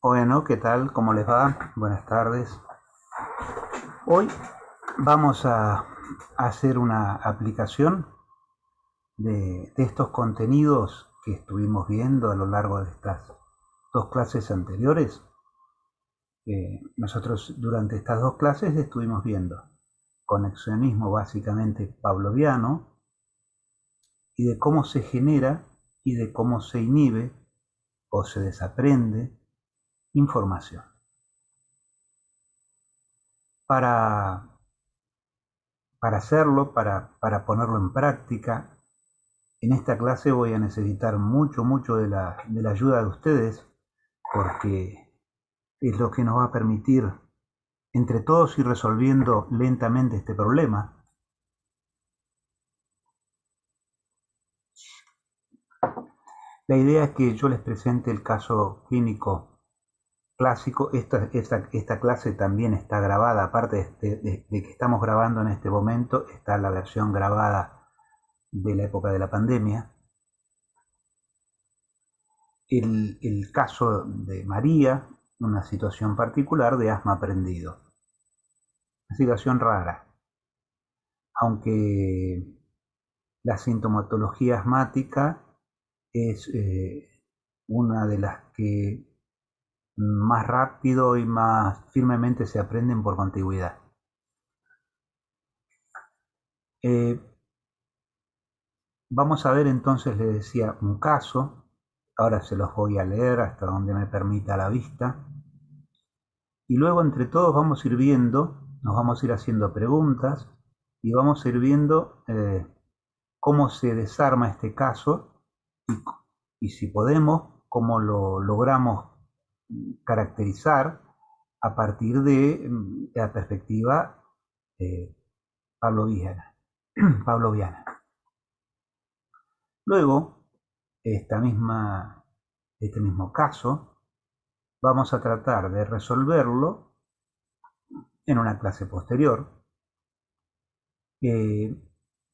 Bueno, ¿qué tal? ¿Cómo les va? Buenas tardes. Hoy vamos a hacer una aplicación de estos contenidos que estuvimos viendo a lo largo de estas dos clases anteriores. Nosotros durante estas dos clases estuvimos viendo conexionismo básicamente pavloviano y de cómo se genera y de cómo se inhibe o se desaprende información. Para hacerlo, para ponerlo en práctica, en esta clase voy a necesitar mucho de la ayuda de ustedes, porque es lo que nos va a permitir entre todos ir resolviendo lentamente este problema. La idea es que yo les presente el caso clínico clásico. Esta clase también está grabada, aparte de que estamos grabando en este momento, está la versión grabada de la época de la pandemia. El caso de María, una situación particular de asma aprendido. Una situación rara, aunque la sintomatología asmática es una de las que más rápido y más firmemente se aprenden por contigüidad. Vamos a ver entonces, les decía, un caso. Ahora se los voy a leer hasta donde me permita la vista. Y luego entre todos vamos a ir viendo, nos vamos a ir haciendo preguntas y vamos a ir viendo cómo se desarma este caso y si podemos, cómo lo logramos caracterizar a partir de la perspectiva pavloviana. Luego, este mismo caso, vamos a tratar de resolverlo en una clase posterior,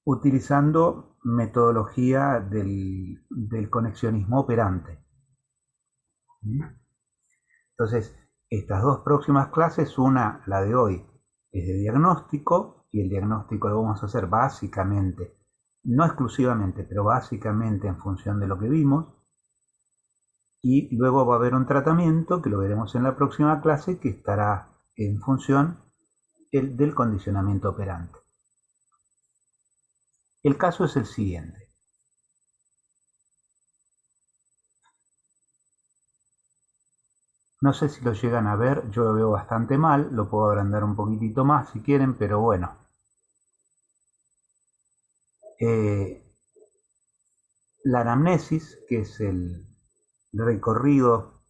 utilizando metodología del conexionismo operante. Entonces, estas dos próximas clases, una, la de hoy, es de diagnóstico, y el diagnóstico lo vamos a hacer básicamente, no exclusivamente, pero básicamente en función de lo que vimos, y luego va a haber un tratamiento, que lo veremos en la próxima clase, que estará en función del condicionamiento operante. El caso es el siguiente. No sé si lo llegan a ver, yo lo veo bastante mal, lo puedo agrandar un poquitito más si quieren, pero bueno. La anamnesis, que es el recorrido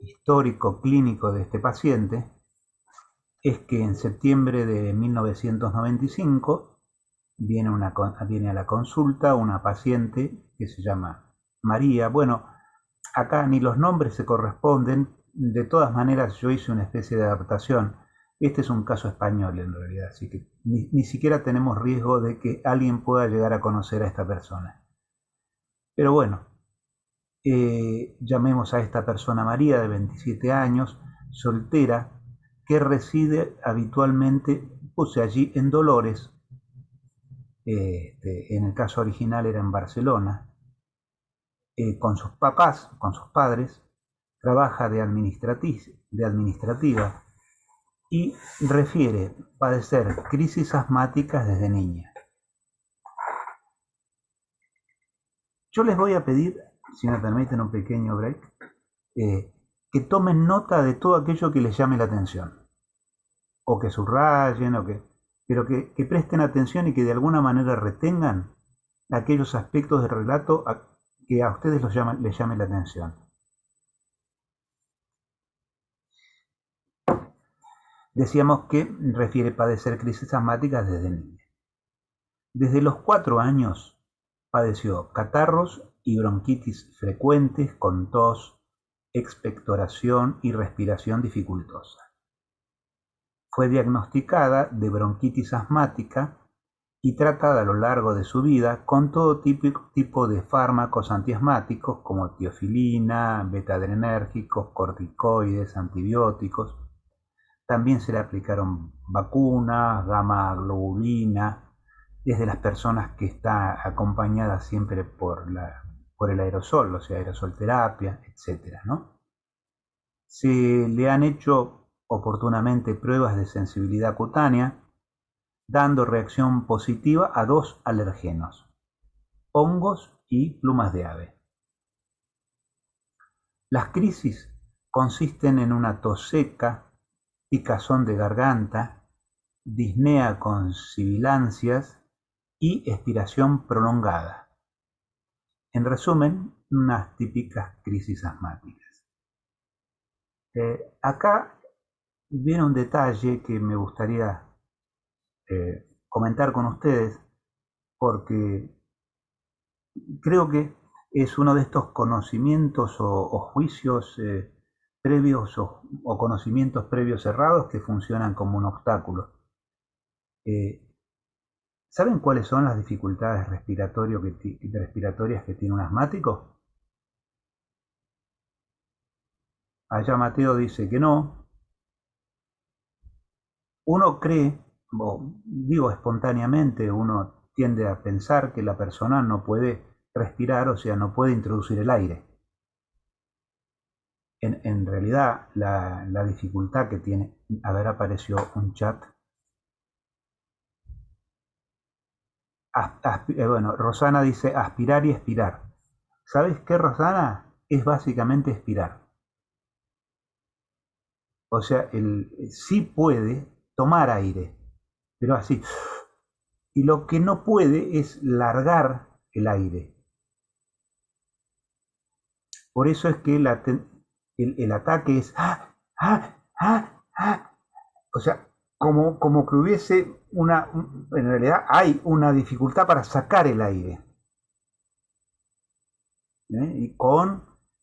histórico clínico de este paciente, es que en septiembre de 1995 viene a la consulta una paciente que se llama María. Bueno, acá ni los nombres se corresponden, de todas maneras yo hice una especie de adaptación. Este es un caso español en realidad, así que ni siquiera tenemos riesgo de que alguien pueda llegar a conocer a esta persona. Pero bueno, llamemos a esta persona María, de 27 años, soltera, que reside habitualmente, puse allí, en Dolores. En el caso original era en Barcelona, con sus papás, con sus padres, trabaja de administrativa y refiere padecer crisis asmáticas desde niña. Yo les voy a pedir, si me permiten un pequeño break, que tomen nota de todo aquello que les llame la atención, o que subrayen, pero que presten atención y que de alguna manera retengan aquellos aspectos del relato que a ustedes les llame la atención. Decíamos que refiere padecer crisis asmáticas desde niña. Desde los 4 años padeció catarros y bronquitis frecuentes con tos, expectoración y respiración dificultosa. Fue diagnosticada de bronquitis asmática y tratada a lo largo de su vida con todo tipo de fármacos antiasmáticos como tiofilina, beta-adrenérgicos, corticoides, antibióticos. También se le aplicaron vacunas, gamma globulina, desde las personas que está acompañada siempre por el aerosol, o sea, aerosol terapia, etc., ¿no? Se le han hecho oportunamente pruebas de sensibilidad cutánea, dando reacción positiva a 2 alergenos, hongos y plumas de ave. Las crisis consisten en una tos seca, picazón de garganta, disnea con sibilancias y expiración prolongada. En resumen, unas típicas crisis asmáticas. Acá viene un detalle que me gustaría comentar con ustedes, porque creo que es uno de estos conocimientos o juicios previos o conocimientos previos errados que funcionan como un obstáculo. ¿Saben cuáles son las dificultades respiratorias que tiene un asmático? Allá Mateo dice que no. Uno cree, o digo espontáneamente, uno tiende a pensar que la persona no puede respirar, o sea, no puede introducir el aire. En realidad, la dificultad que tiene, a ver, apareció un chat. Bueno, Rosana dice aspirar y expirar. ¿Sabes qué, Rosana? Es básicamente expirar. O sea, sí puede tomar aire, pero así. Y lo que no puede es largar el aire. Por eso es que el ataque es o sea, como que hubiese en realidad hay una dificultad para sacar el aire. Y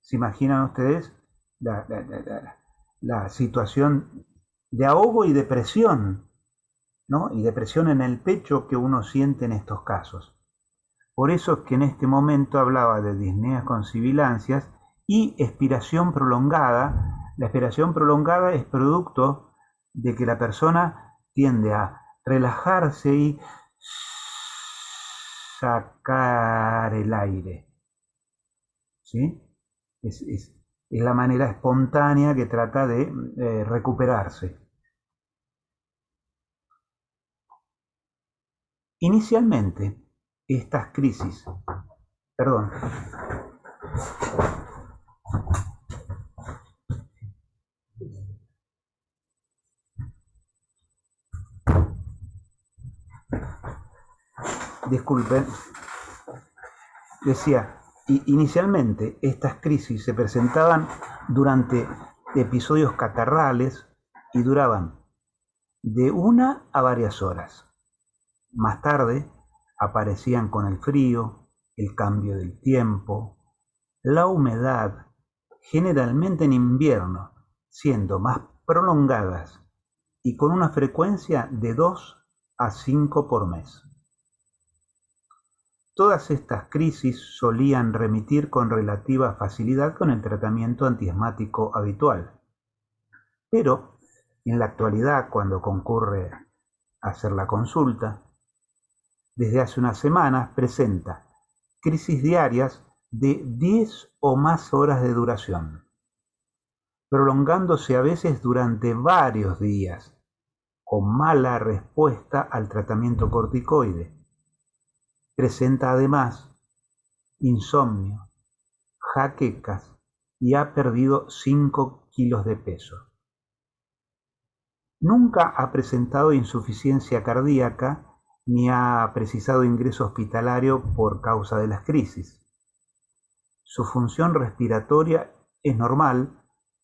se imaginan ustedes la situación de ahogo y depresión, ¿no? Y depresión en el pecho que uno siente en estos casos. Por eso es que en este momento hablaba de disneas con sibilancias y expiración prolongada. La expiración prolongada es producto de que la persona tiende a relajarse y sacar el aire. ¿Sí? Es la manera espontánea que trata de recuperarse. Inicialmente, estas crisis, perdón, disculpen, decía, inicialmente estas crisis se presentaban durante episodios catarrales y duraban de 1 a varias horas. Más tarde aparecían con el frío, el cambio del tiempo, la humedad, generalmente en invierno, siendo más prolongadas y con una frecuencia de 2 a 5 por mes. Todas estas crisis solían remitir con relativa facilidad con el tratamiento antiasmático habitual. Pero, en la actualidad, cuando concurre a hacer la consulta, desde hace unas semanas presenta crisis diarias de 10 o más horas de duración, prolongándose a veces durante varios días, con mala respuesta al tratamiento corticoide. Presenta además insomnio, jaquecas y ha perdido 5 kilos de peso. Nunca ha presentado insuficiencia cardíaca ni ha precisado ingreso hospitalario por causa de las crisis. Su función respiratoria es normal,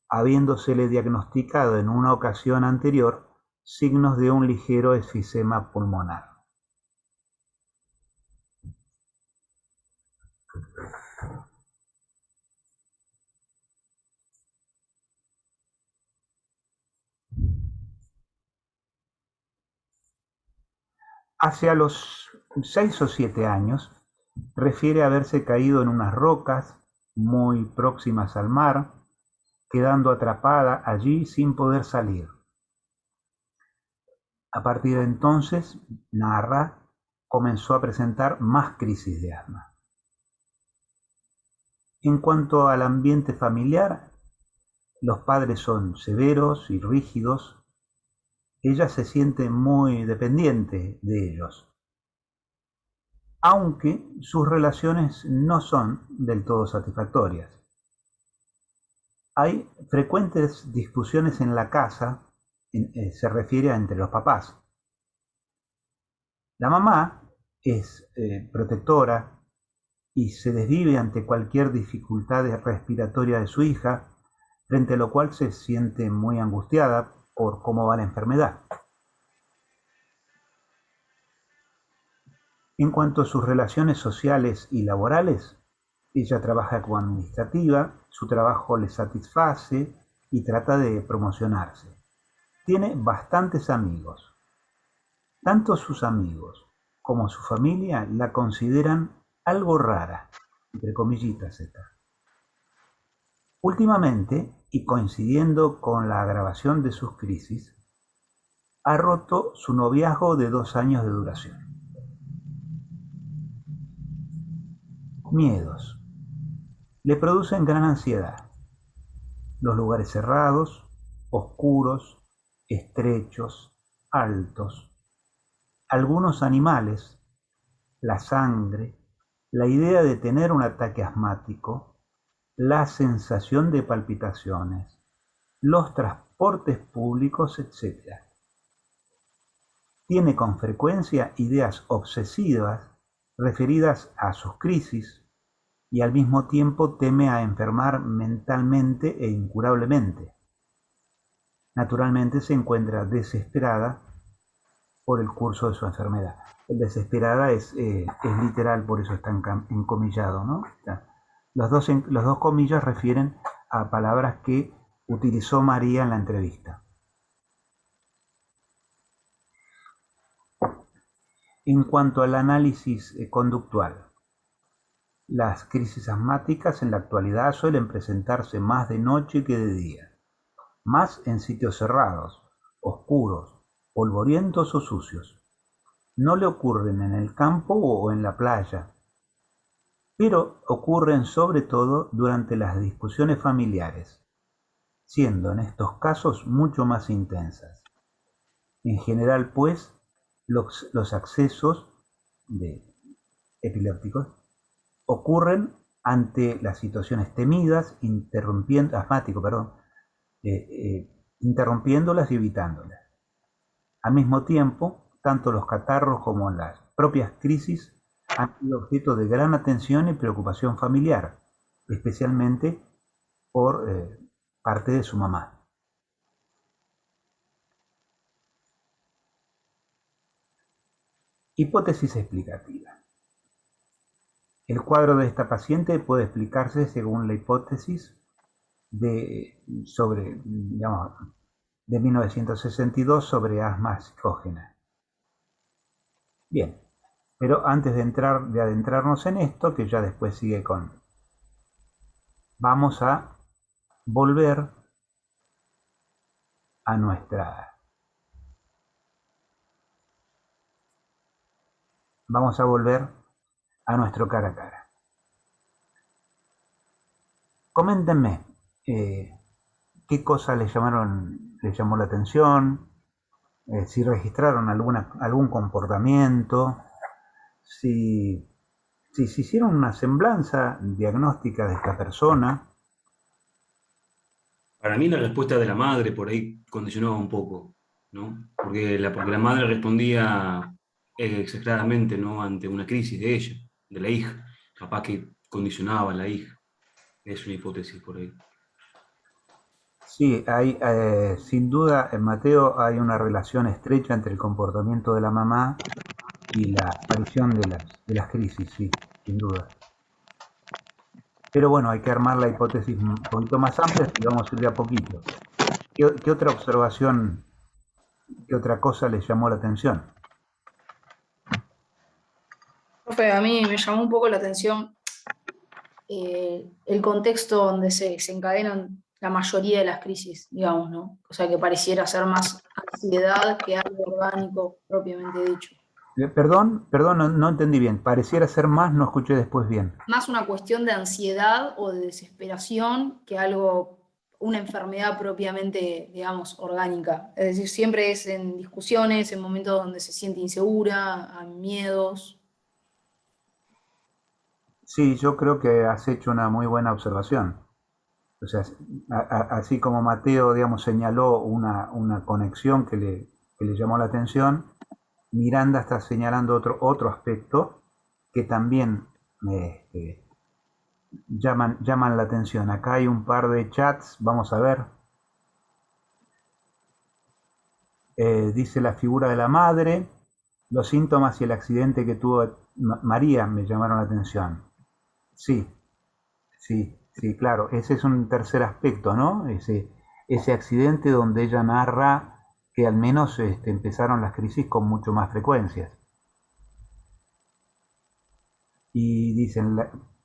habiéndosele diagnosticado en una ocasión anterior signos de un ligero enfisema pulmonar. Hacia los 6 o 7 años, refiere haberse caído en unas rocas muy próximas al mar, quedando atrapada allí sin poder salir. A partir de entonces, narra, comenzó a presentar más crisis de asma. En cuanto al ambiente familiar, los padres son severos y rígidos. Ella se siente muy dependiente de ellos, aunque sus relaciones no son del todo satisfactorias. Hay frecuentes discusiones en la casa, se refiere a entre los papás. La mamá es protectora y se desvive ante cualquier dificultad respiratoria de su hija, frente a lo cual se siente muy angustiada por cómo va la enfermedad. En cuanto a sus relaciones sociales y laborales, ella trabaja como administrativa, su trabajo le satisface y trata de promocionarse. Tiene bastantes amigos. Tanto sus amigos como su familia la consideran algo rara, entre comillitas está. Últimamente, y coincidiendo con la agravación de sus crisis, ha roto su noviazgo de 2 años de duración. Miedos. Le producen gran ansiedad. Los lugares cerrados, oscuros, estrechos, altos. Algunos animales, la sangre, la idea de tener un ataque asmático, la sensación de palpitaciones, los transportes públicos, etc. Tiene con frecuencia ideas obsesivas referidas a sus crisis y al mismo tiempo teme a enfermar mentalmente e incurablemente. Naturalmente se encuentra desesperada por el curso de su enfermedad. El desesperada es literal, por eso está encomillado, ¿no? Los dos comillas refieren a palabras que utilizó María en la entrevista. En cuanto al análisis conductual, las crisis asmáticas en la actualidad suelen presentarse más de noche que de día, más en sitios cerrados, oscuros, polvorientos o sucios. No le ocurren en el campo o en la playa, pero ocurren sobre todo durante las discusiones familiares, siendo en estos casos mucho más intensas. En general, pues, los accesos epilépticos ocurren ante las situaciones temidas, interrumpiéndolas y evitándolas. Al mismo tiempo, tanto los catarros como las propias crisis han sido objeto de gran atención y preocupación familiar, especialmente por parte de su mamá. Hipótesis explicativa. El cuadro de esta paciente puede explicarse según la hipótesis de 1962 sobre asma psicógena. Bien, pero antes de adentrarnos en esto, que ya después sigue con... Vamos a volver a nuestro cara a cara. Coméntenme qué cosa les llamó la atención, si registraron algún comportamiento, si se hicieron una semblanza diagnóstica de esta persona. Para mí la respuesta de la madre por ahí condicionaba un poco, ¿no? Porque la madre respondía exageradamente, ¿no? Ante una crisis de ella, de la hija, capaz que condicionaba a la hija. Es una hipótesis por ahí. Sí, hay, sin duda, en Mateo hay una relación estrecha entre el comportamiento de la mamá y la aparición de las crisis, sí, sin duda. Pero bueno, hay que armar la hipótesis un poquito más amplia y vamos a ir de a poquito. ¿Qué otra observación, qué otra cosa les llamó la atención? profe, a mí me llamó un poco la atención el contexto donde se encadenan la mayoría de las crisis, digamos, ¿no? O sea, que pareciera ser más ansiedad que algo orgánico propiamente dicho. Perdón, no entendí bien. Pareciera ser más, no escuché después bien. Más una cuestión de ansiedad o de desesperación que algo, una enfermedad propiamente, digamos, orgánica. Es decir, siempre es en discusiones, en momentos donde se siente insegura, hay miedos. Sí, yo creo que has hecho una muy buena observación. O sea, así como Mateo, digamos, señaló una conexión que le llamó la atención, Miranda está señalando otro aspecto que también llaman la atención. Acá hay un par de chats, vamos a ver. Dice la figura de la madre, los síntomas y el accidente que tuvo María me llamaron la atención. Sí, sí, claro, ese es un tercer aspecto, ¿no? Ese accidente donde ella narra que al menos empezaron las crisis con mucho más frecuencias. Y dicen,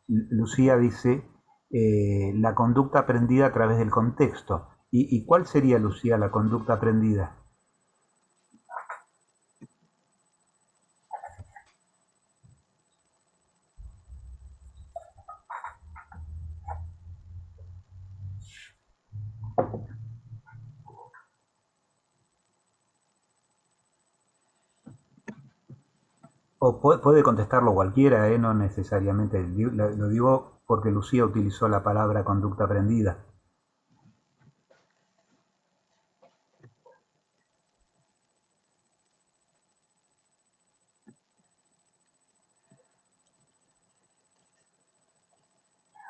Lucía dice, la conducta aprendida a través del contexto. ¿Y cuál sería, Lucía, la conducta aprendida? O puede contestarlo cualquiera, no necesariamente. Lo digo porque Lucía utilizó la palabra conducta aprendida.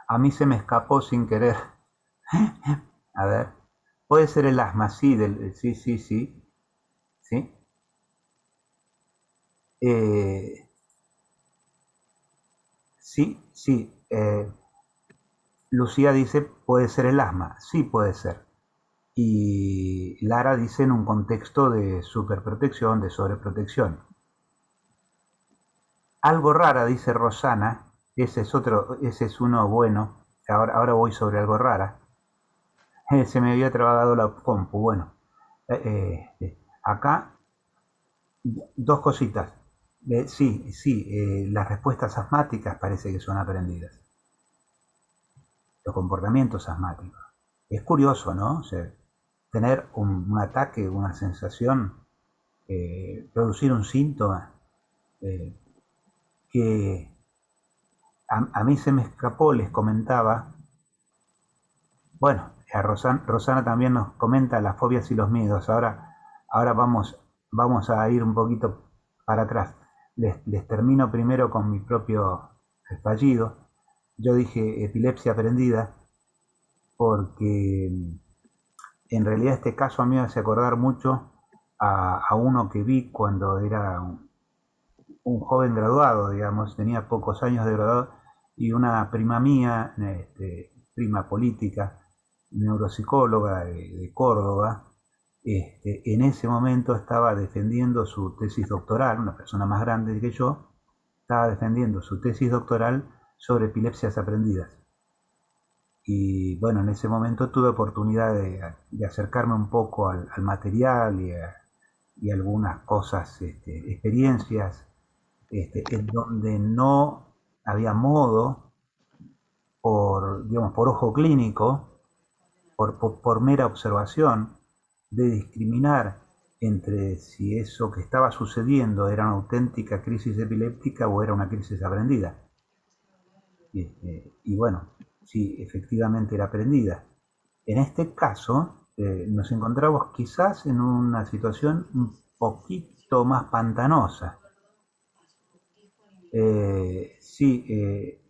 A mí se me escapó sin querer. A ver. Puede ser el asma, sí, sí. Eh, sí. Lucía dice, puede ser el asma. Sí, puede ser. Y Lara dice en un contexto de superprotección, de sobreprotección. Algo rara, dice Rosana. Ese es uno bueno. Ahora voy sobre algo rara. Se me había trabado la compu. Bueno, acá dos cositas. Sí, las respuestas asmáticas parece que son aprendidas. Los comportamientos asmáticos. Es curioso, ¿no? O sea, tener un ataque, una sensación, producir un síntoma que a mí se me escapó, les comentaba. Bueno, a Rosana también nos comenta las fobias y los miedos. Ahora vamos a ir un poquito para atrás. Les termino primero con mi propio estallido. Yo dije epilepsia aprendida porque en realidad este caso a mí me hace acordar mucho a uno que vi cuando era un joven graduado, digamos, tenía pocos años de graduado, y una prima mía, prima política, neuropsicóloga de Córdoba, en ese momento estaba defendiendo su tesis doctoral, una persona más grande que yo, estaba defendiendo su tesis doctoral sobre epilepsias aprendidas. Y bueno, en ese momento tuve oportunidad de acercarme un poco al material y algunas cosas, experiencias, en donde no había modo, digamos, por ojo clínico, por mera observación, de discriminar entre si eso que estaba sucediendo era una auténtica crisis epiléptica o era una crisis aprendida. Y bueno, sí, efectivamente era aprendida. En este caso, nos encontramos quizás en una situación un poquito más pantanosa. Sí,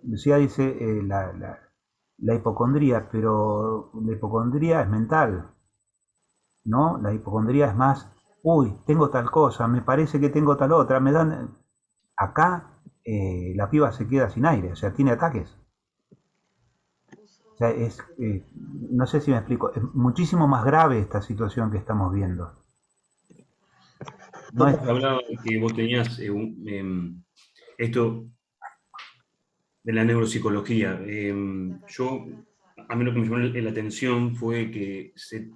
Lucía dice la hipocondría, pero la hipocondría es mental, ¿no? La hipocondría es más, uy, tengo tal cosa, me parece que tengo tal otra, me dan... Acá la piba se queda sin aire, o sea, tiene ataques. O sea, no sé si me explico, es muchísimo más grave esta situación que estamos viendo. No Vos es, hablabas de que vos tenías esto de la neuropsicología. A mí lo que me llamó la atención fue que se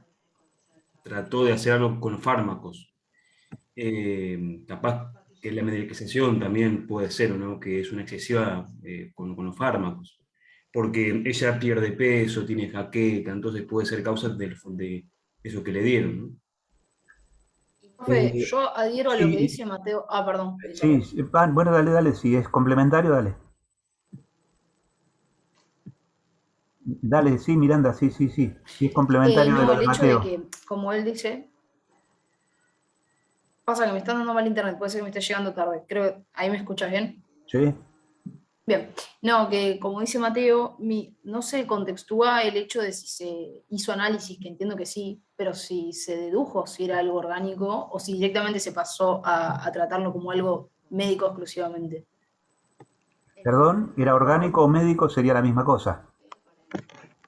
trató de hacer algo con fármacos. Capaz que la medicalización también puede ser, ¿no? Que es una excesiva con los fármacos, porque ella pierde peso, tiene jaqueca, entonces puede ser causa de eso que le dieron, ¿no? Profe, yo adhiero a lo que Sí, dice Mateo. Ah, perdón. sí, bueno, dale, si es complementario, dale. Dale, sí, Miranda, sí, si es complementario de No, lo el de hecho de Mateo. que, como él dice, pasa que me está dando mal internet, puede ser que me esté llegando tarde. Creo que ahí me escuchas bien. Sí. Bien, no, que como dice Mateo, no se contextúa el hecho de si se hizo análisis, que entiendo que sí, pero si se dedujo si era algo orgánico o si directamente se pasó a tratarlo como algo médico exclusivamente. Perdón, ¿era orgánico o médico? Sería la misma cosa.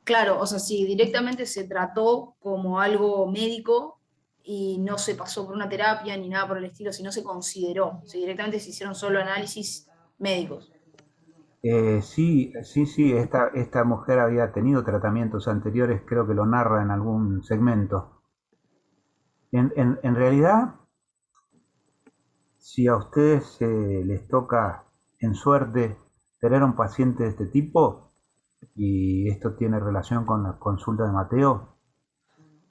Claro, o sea, si directamente se trató como algo médico y no se pasó por una terapia ni nada por el estilo, si no se consideró, si directamente se hicieron solo análisis médicos. Sí, esta mujer había tenido tratamientos anteriores, creo que lo narra en algún segmento. En realidad, si a ustedes les toca en suerte tener un paciente de este tipo, y esto tiene relación con la consulta de Mateo,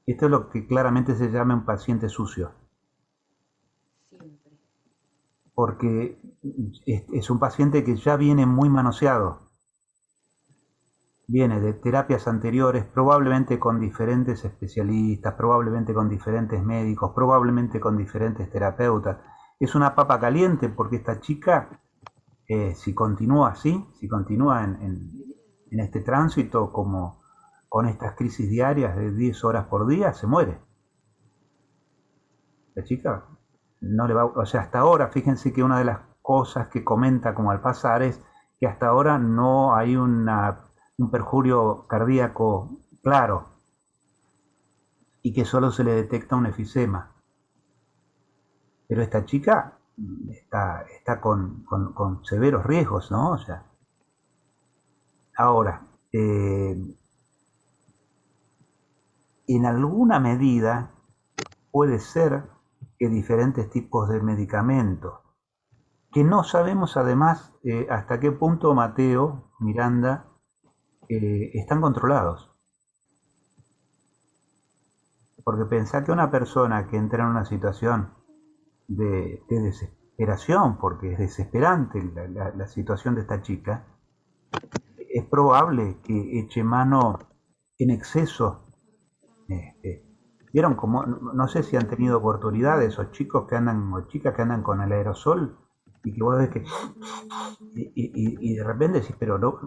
esto es lo que claramente se llama un paciente sucio, porque es un paciente que ya viene muy manoseado, viene de terapias anteriores, probablemente con diferentes especialistas, probablemente con diferentes médicos, probablemente con diferentes terapeutas. Es una papa caliente porque esta chica, si continúa así, si continúa en este tránsito como con estas crisis diarias de 10 horas por día, se muere. La chica no le va, o sea, hasta ahora, fíjense que una de las cosas que comenta como al pasar es que hasta ahora no hay un perjurio cardíaco claro y que solo se le detecta un efisema. Pero esta chica está con severos riesgos, ¿no? O sea, ahora, en alguna medida puede ser que diferentes tipos de medicamentos, que no sabemos además hasta qué punto Mateo, Miranda, están controlados. Porque pensar que una persona que entra en una situación de desesperación, porque es desesperante la situación de esta chica, es probable que eche mano en exceso. Vieron como, no sé si han tenido oportunidades o chicos que andan, o chicas que andan con el aerosol y que vos ves que y de repente decís, pero no,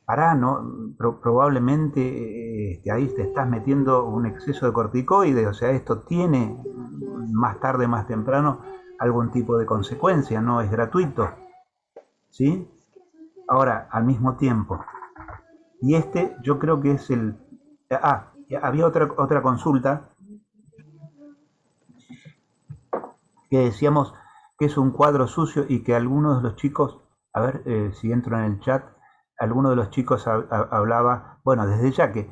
pará, no, probablemente ahí te estás metiendo un exceso de corticoides, o sea, esto tiene más tarde, más temprano, algún tipo de consecuencia, no es gratuito, ¿sí? Ahora, al mismo tiempo, y yo creo que es el... había otra consulta que decíamos que es un cuadro sucio y que algunos de los chicos, a ver si entro en el chat, algunos de los chicos hablaba, bueno, desde ya que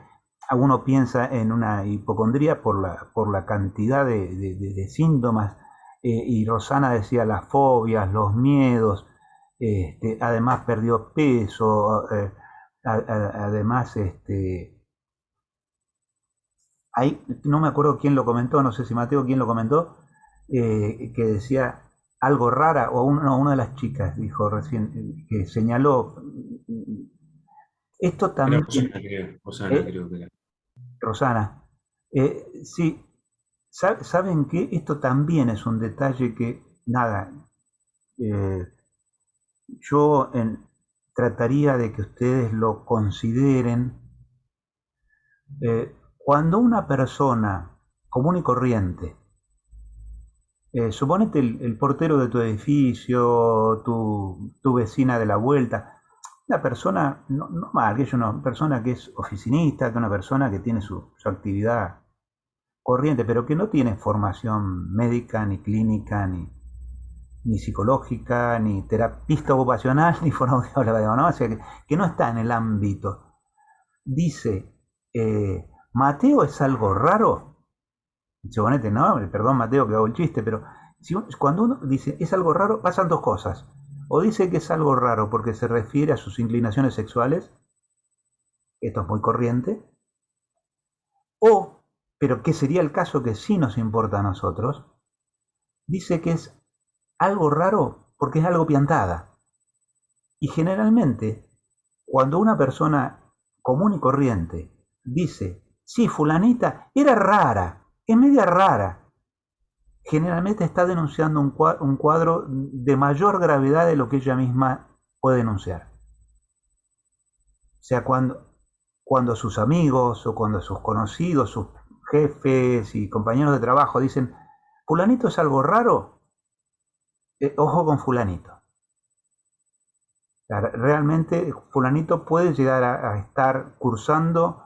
uno piensa en una hipocondría por la cantidad de síntomas, y Rosana decía las fobias, los miedos, además perdió peso, además, no me acuerdo quién lo comentó, no sé si Mateo quién lo comentó, que decía algo rara, o una de las chicas dijo recién, que señaló, esto Era también, Rosana, ¿eh? creo que era. Rosana, sí, ¿saben qué? Esto también es un detalle que, nada, eh, yo trataría de que ustedes lo consideren. Cuando una persona común y corriente, suponete el portero de tu edificio, tu vecina de la vuelta, una persona normal, que es una persona que es oficinista, que una persona que tiene su actividad corriente, pero que no tiene formación médica, ni clínica, ni ni psicológica, ni terapista ocupacional, ni fonoaudióloga, ¿no? O sea, que no está en el ámbito. Dice, Mateo es algo raro. Suponete, no, perdón Mateo que hago el chiste, pero cuando uno dice es algo raro, pasan dos cosas. O dice que es algo raro porque se refiere a sus inclinaciones sexuales, esto es muy corriente, o, pero que sería el caso que sí nos importa a nosotros, dice que es algo raro porque es algo piantada. Y generalmente, cuando una persona común y corriente dice, sí, fulanita era rara, es media rara, generalmente está denunciando un cuadro de mayor gravedad de lo que ella misma puede denunciar. O sea, cuando sus amigos o cuando sus conocidos, sus jefes y compañeros de trabajo dicen, fulanito es algo raro, ojo con fulanito. Realmente fulanito puede llegar a estar cursando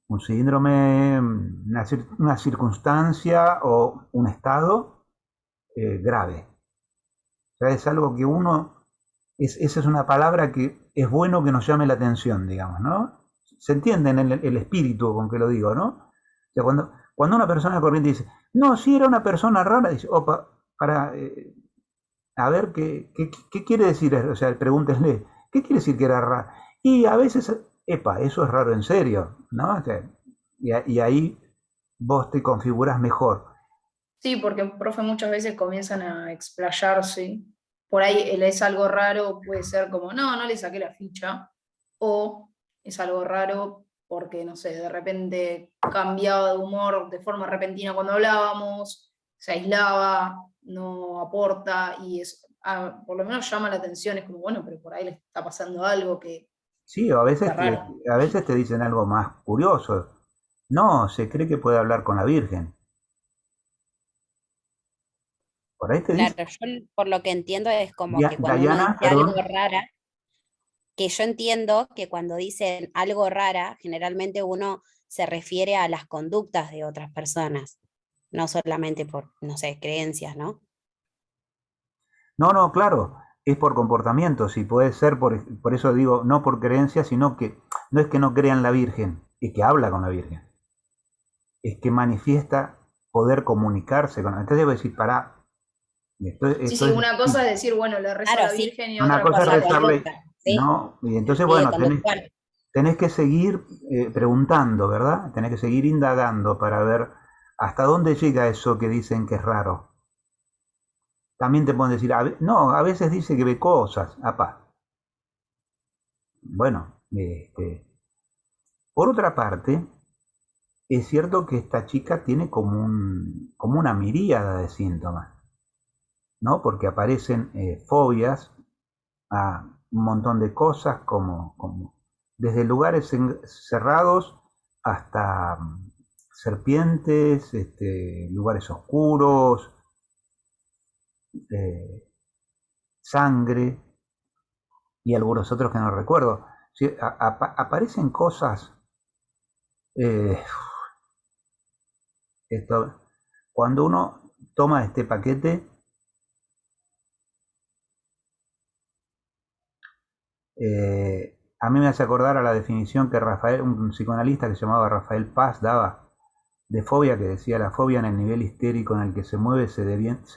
un síndrome, una circunstancia o un estado grave. O sea, es algo que esa es una palabra que es bueno que nos llame la atención, digamos, ¿no? Se entiende en el espíritu con que lo digo, ¿no? O sea, cuando una persona corriente dice, no, si era una persona rara, dice, opa, a ver, ¿qué quiere decir? O sea, pregúntenle, ¿qué quiere decir que era raro? Y a veces, epa, eso es raro en serio, ¿no? O sea, y ahí vos te configurás mejor. Sí, porque, profe, muchas veces comienzan a explayarse. Por ahí el es algo raro puede ser como, no, no le saqué la ficha. O es algo raro porque, no sé, de repente cambiaba de humor de forma repentina cuando hablábamos, se aislaba, no aporta y por lo menos llama la atención. Es como, bueno, pero por ahí le está pasando algo que Sí, o está raro. a veces te dicen algo más curioso. No, se cree que puede hablar con la Virgen. Por ahí te dice, Claro, yo por lo que entiendo es como que cuando uno Diana, dice algo perdón. rara, que yo entiendo que cuando dicen algo rara, generalmente uno se refiere a las conductas de otras personas, no solamente por, no sé, creencias, ¿no? No, claro, es por comportamiento, sí, puede ser, por eso digo, no por creencia, sino que no es que no crean la Virgen, es que habla con la Virgen, es que manifiesta poder comunicarse con la Virgen. Entonces voy a decir, pará, Sí, esto sí, es una cosa es decir, bueno, le rezo a Claro, la sí, Virgen y una otra cosa por es cosa la es, rezarle, conducta, ¿sí? ¿no? Y entonces, Y de bueno, conductual. tenés que seguir preguntando, ¿verdad? Tenés que seguir indagando para ver hasta dónde llega eso que dicen que es raro. También te pueden decir, no, a veces dice que ve cosas, apá. Bueno, por otra parte, es cierto que esta chica tiene como una miríada de síntomas, ¿no? Porque aparecen fobias a un montón de cosas, como desde lugares cerrados hasta serpientes, lugares oscuros, eh, sangre y algunos otros que no recuerdo. Sí, aparecen cosas. eh, Cuando uno toma este paquete, a mí me hace acordar a la definición que un psicoanalista que se llamaba Rafael Paz daba de fobia, que decía: la fobia en el nivel histérico en el que se mueve se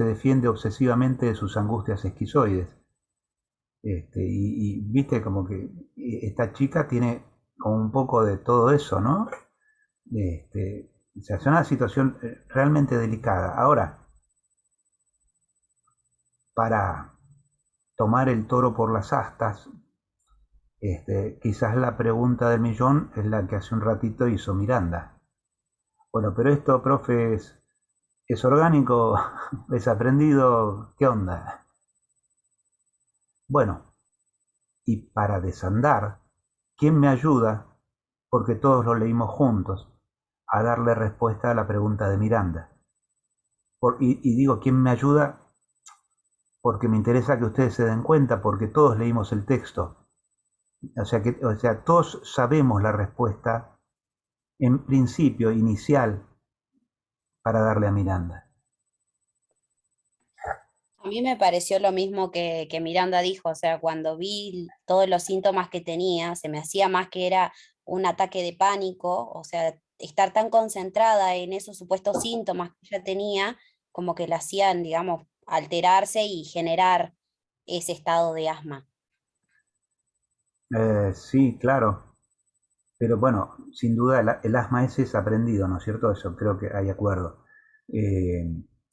defiende obsesivamente de sus angustias esquizoides. Y viste como que esta chica tiene como un poco de todo eso, ¿no? O sea, es una situación realmente delicada. Ahora, para tomar el toro por las astas, quizás la pregunta del millón es la que hace un ratito hizo Miranda. Bueno, pero esto, profe, ¿es orgánico? ¿Es aprendido? ¿Qué onda? Bueno, y para desandar, ¿quién me ayuda? Porque todos lo leímos juntos, a darle respuesta a la pregunta de Miranda. Y digo, ¿quién me ayuda? Porque me interesa que ustedes se den cuenta, porque todos leímos el texto. O sea, todos sabemos la respuesta en principio, inicial, para darle a Miranda. A mí me pareció lo mismo que Miranda dijo, o sea, cuando vi todos los síntomas que tenía, se me hacía más que era un ataque de pánico, o sea, estar tan concentrada en esos supuestos síntomas que ella tenía, como que la hacían, digamos, alterarse y generar ese estado de asma. Sí, claro. Pero bueno, sin duda el asma ese es aprendido, ¿no es cierto? Eso creo que hay acuerdo. Eh,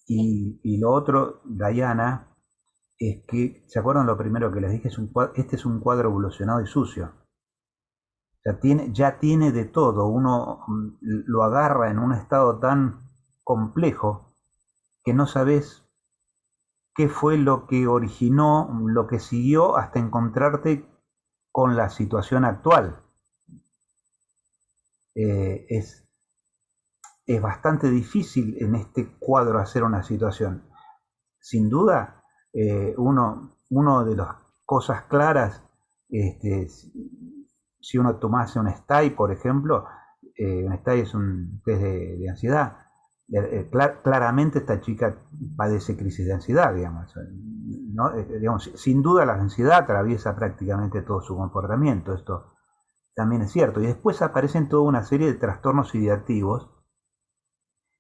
y lo otro, Diana, es que, ¿se acuerdan lo primero que les dije? Este es un cuadro evolucionado y sucio. O sea, ya tiene de todo. Uno lo agarra en un estado tan complejo que no sabes qué fue lo que originó, lo que siguió hasta encontrarte con la situación actual. Eh, es, es bastante difícil en este cuadro hacer una situación. Sin duda, uno de las cosas claras, si uno tomase un STAI, por ejemplo, un STAI es un test de ansiedad. Claramente esta chica padece crisis de ansiedad, digamos, ¿no? Digamos, sin duda la ansiedad atraviesa prácticamente todo su comportamiento, esto también es cierto. Y después aparecen toda una serie de trastornos ideativos,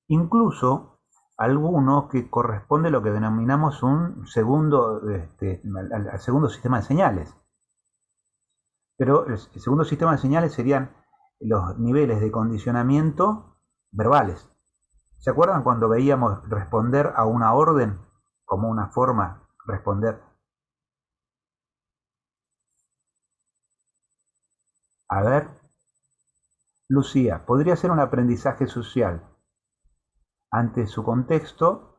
incluso alguno que corresponde a lo que denominamos un segundo, al segundo sistema de señales. Pero el segundo sistema de señales serían los niveles de condicionamiento verbales. ¿Se acuerdan cuando veíamos responder a una orden como una forma de responder? A ver, Lucía, podría ser un aprendizaje social. Ante su contexto,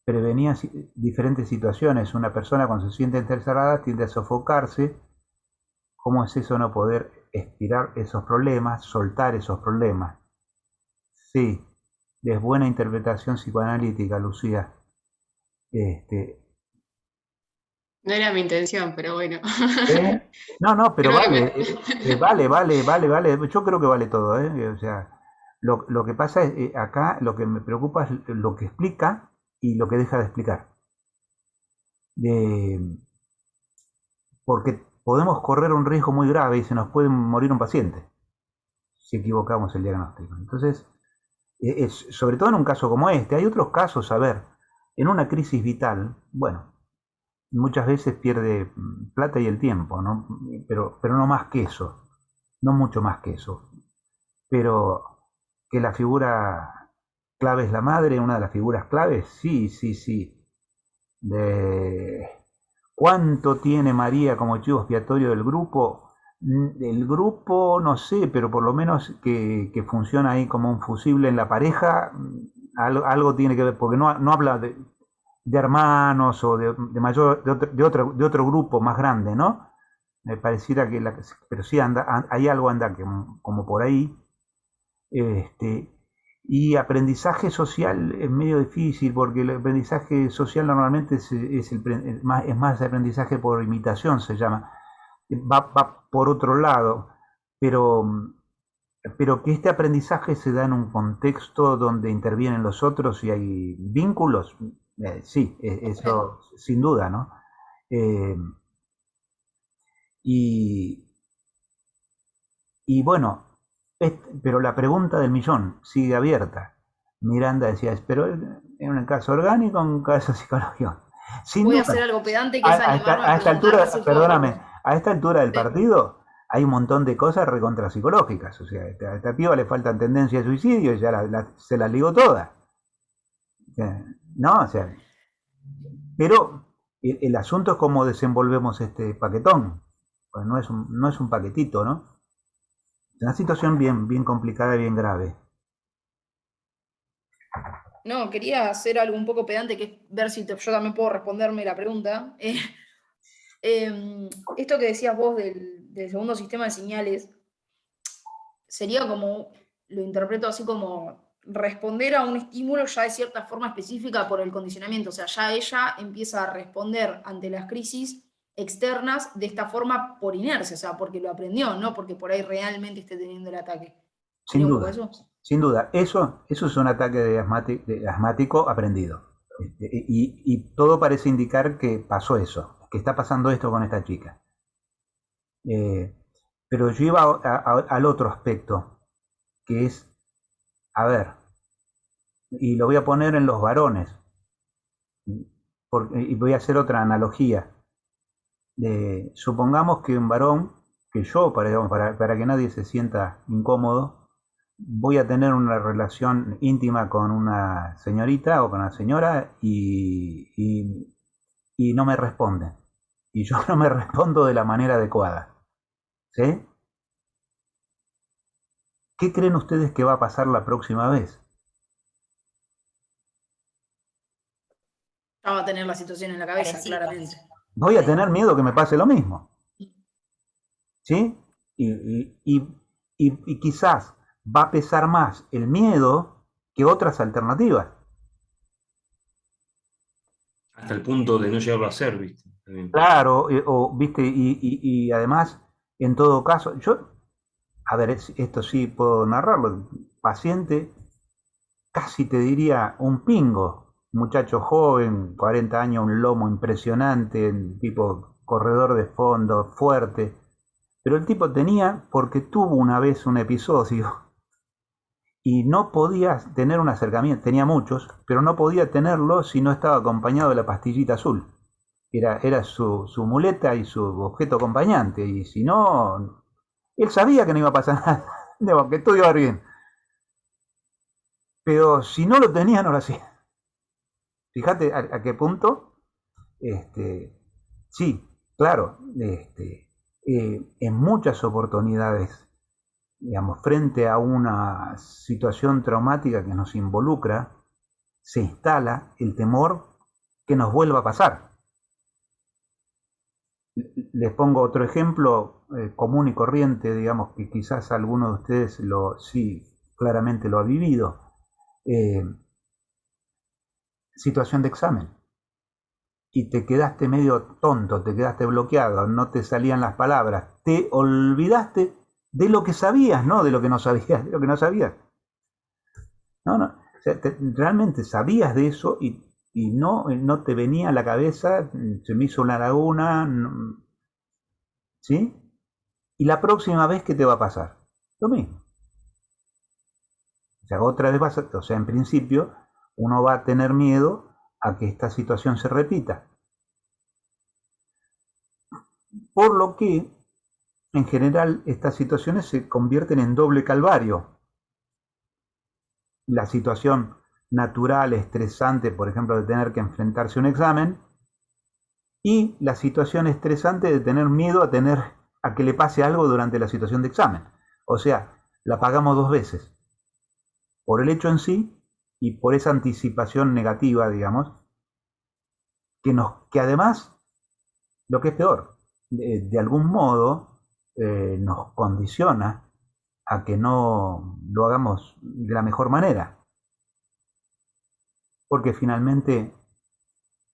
prevenía diferentes situaciones. Una persona cuando se siente encerrada tiende a sofocarse. ¿Cómo es eso no poder expirar esos problemas, soltar esos problemas? Sí, es buena interpretación psicoanalítica, Lucía. No era mi intención, pero bueno. No, pero Creo que vale. Yo creo que vale todo, ¿eh? O sea, lo que pasa es, acá lo que me preocupa es lo que explica y lo que deja de explicar. Porque podemos correr un riesgo muy grave y se nos puede morir un paciente si equivocamos el diagnóstico. Entonces, sobre todo en un caso como este, hay otros casos, a ver, en una crisis vital, bueno, muchas veces pierde plata y el tiempo, ¿no? Pero no más que eso, no mucho más que eso. Pero que la figura clave es la madre, una de las figuras claves, sí. ¿Cuánto tiene María como chivo expiatorio del grupo? El grupo, no sé, pero por lo menos que funciona ahí como un fusible en la pareja, algo tiene que ver, porque no habla de hermanos o de otro grupo más grande, ¿no? Me pareciera que pero sí hay algo anda como por ahí. Y aprendizaje social es medio difícil porque el aprendizaje social normalmente es más aprendizaje por imitación, se llama. Va por otro lado, pero que este aprendizaje se da en un contexto donde intervienen los otros y hay vínculos, sí, eso sin duda, ¿no? Y bueno, pero la pregunta del millón sigue abierta. Miranda decía, pero en un caso orgánico o en un caso psicológico. Sin Voy a duda, hacer algo pedante que es animarme a esta altura, preguntar perdóname, a esta altura del Sí. partido hay un montón de cosas recontra psicológicas. O sea, a esta piba le faltan tendencias de suicidio y ya se las ligó todas. No, o sea, pero el asunto es cómo desenvolvemos este paquetón. Pues no es un paquetito, ¿no? Es una situación bien complicada y bien grave. No, quería hacer algo un poco pedante, que es ver si yo también puedo responderme la pregunta. Esto que decías vos del segundo sistema de señales, sería como, lo interpreto así como responder a un estímulo ya de cierta forma específica por el condicionamiento. O sea, ya ella empieza a responder ante las crisis externas de esta forma por inercia, o sea, porque lo aprendió, no porque por ahí realmente esté teniendo el ataque. Sin ¿Sería un poco duda, eso? sin duda. Eso es un ataque de asmático aprendido. Y todo parece indicar que pasó eso, que está pasando esto con esta chica. Pero yo iba al otro aspecto, que es, a ver, y lo voy a poner en los varones, y voy a hacer otra analogía. Supongamos que un varón, que yo, para que nadie se sienta incómodo, voy a tener una relación íntima con una señorita o con una señora y no me responde. Y yo no me respondo de la manera adecuada. ¿Sí? ¿Qué creen ustedes que va a pasar la próxima vez? Ya va a tener la situación en la cabeza, Parecido. claramente. Voy a tener miedo que me pase lo mismo. ¿Sí? Y quizás va a pesar más el miedo que otras alternativas. Hasta el punto de no llegarlo a hacer, ¿viste? También. Claro, viste, y además, en todo caso, a ver, esto sí puedo narrarlo, paciente, casi te diría un pingo, muchacho joven, 40 años, un lomo impresionante, tipo corredor de fondo, fuerte, pero el tipo tenía, porque tuvo una vez un episodio, y no podía tener un acercamiento, tenía muchos, pero no podía tenerlo si no estaba acompañado de la pastillita azul. Era su muleta y su objeto acompañante, y si no, él sabía que no iba a pasar nada, que todo iba a ir bien. Pero si no lo tenía, no lo hacía. Fíjate a qué punto, sí, claro, en muchas oportunidades, digamos, frente a una situación traumática que nos involucra, se instala el temor que nos vuelva a pasar. Les pongo otro ejemplo común y corriente, digamos, que quizás alguno de ustedes sí, claramente lo ha vivido. Situación de examen. Y te quedaste medio tonto, te quedaste bloqueado, no te salían las palabras, te olvidaste de lo que sabías, no de lo que no sabías, de lo que no sabías. No, o sea, realmente sabías de eso y no te venía a la cabeza, se me hizo una laguna, ¿sí? Y la próxima vez, ¿qué te va a pasar? Lo mismo. O sea, otra vez o sea, en principio, uno va a tener miedo a que esta situación se repita. Por lo que, en general, estas situaciones se convierten en doble calvario. La situación natural, estresante, por ejemplo, de tener que enfrentarse a un examen, y la situación estresante de tener miedo a que le pase algo durante la situación de examen. O sea, la pagamos dos veces. Por el hecho en sí y por esa anticipación negativa, digamos, que además, lo que es peor, de algún modo nos condiciona a que no lo hagamos de la mejor manera. Porque finalmente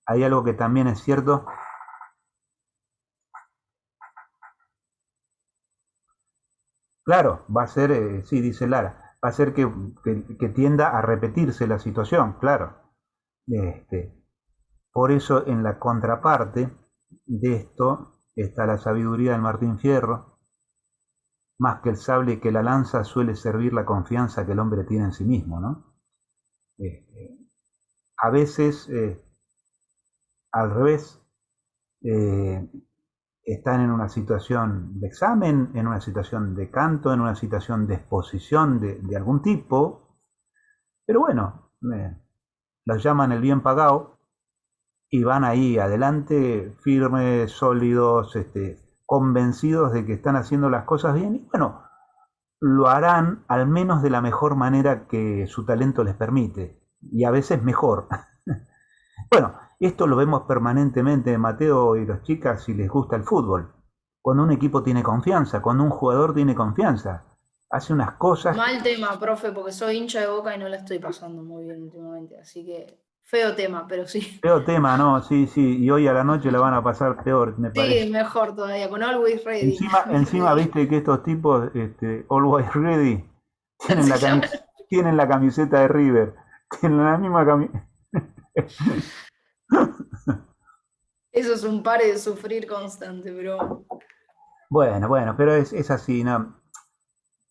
hay algo que también es cierto. Claro, va a ser, sí, dice Lara, va a ser que tienda a repetirse la situación, claro. Por eso en la contraparte de esto está la sabiduría del Martín Fierro. Más que el sable y que la lanza suele servir la confianza que el hombre tiene en sí mismo, ¿no? A veces, al revés, están en una situación de examen, en una situación de canto, en una situación de exposición de algún tipo, pero bueno, los llaman el bien pagado y van ahí adelante firmes, sólidos, convencidos de que están haciendo las cosas bien y bueno, lo harán al menos de la mejor manera que su talento les permite y a veces mejor. Bueno, esto lo vemos permanentemente en Mateo y los chicas si les gusta el fútbol. Cuando un equipo tiene confianza, cuando un jugador tiene confianza, hace unas cosas. Mal tema, profe, porque soy hincha de Boca y no la estoy pasando muy bien últimamente, así que feo tema, pero sí. Feo tema, ¿no? Sí, sí, y hoy a la noche la van a pasar peor, me parece. Sí, mejor todavía, con Always Ready. Encima viste que estos tipos, Always Ready, tienen la camiseta de River, tienen la misma camiseta. Eso es un pare de sufrir constante, pero Bueno, pero es así, ¿no?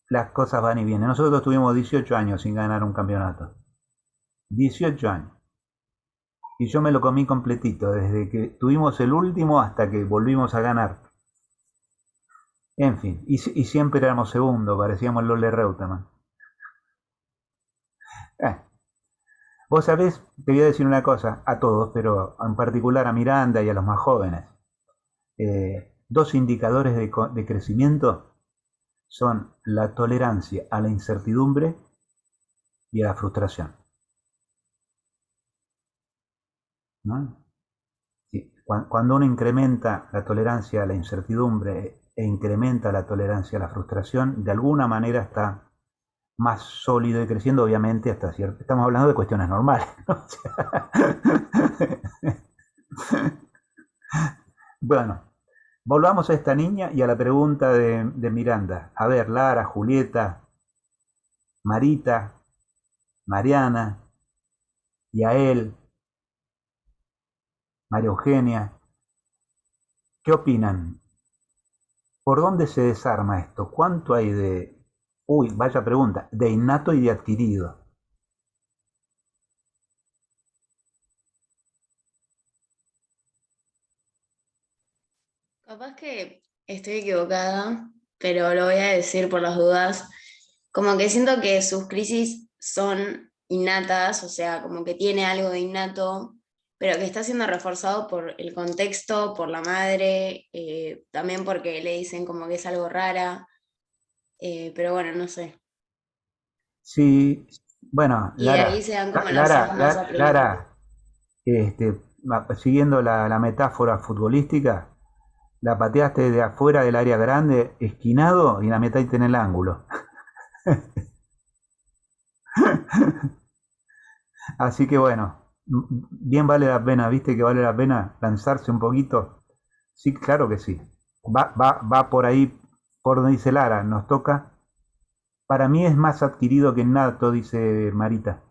Las cosas van y vienen. Nosotros tuvimos 18 años sin ganar un campeonato. 18 años. Y yo me lo comí completito, desde que tuvimos el último hasta que volvimos a ganar. En fin, y siempre éramos segundos, parecíamos Lolle Reutemann. Eh, Vos sabés, te voy a decir una cosa a todos, pero en particular a Miranda y a los más jóvenes. Dos indicadores de crecimiento son la tolerancia a la incertidumbre y a la frustración, ¿no? Sí, cuando uno incrementa la tolerancia a la incertidumbre e incrementa la tolerancia a la frustración, de alguna manera está más sólido y creciendo, obviamente, hasta cierto. Estamos hablando de cuestiones normales, ¿no? O sea, bueno, volvamos a esta niña y a la pregunta de Miranda. A ver, Lara, Julieta, Marita, Mariana, Yael, María Eugenia, ¿qué opinan? ¿Por dónde se desarma esto? ¿Cuánto hay de, uy, vaya pregunta, de innato y de adquirido? Capaz que estoy equivocada, pero lo voy a decir por las dudas. Como que siento que sus crisis son innatas, o sea, como que tiene algo de innato, pero que está siendo reforzado por el contexto, por la madre, también porque le dicen como que es algo rara, pero bueno, no sé. Sí, bueno, Y de ahí se dan como los Lara, sesgos más aplicados. Lara, siguiendo la metáfora futbolística, la pateaste de afuera del área grande, esquinado, y la metiste en el ángulo. Así que bueno, bien vale la pena, ¿viste que vale la pena lanzarse un poquito? Sí, claro que sí. Va por ahí, por donde dice Lara, nos toca. Para mí es más adquirido que innato, dice Marita.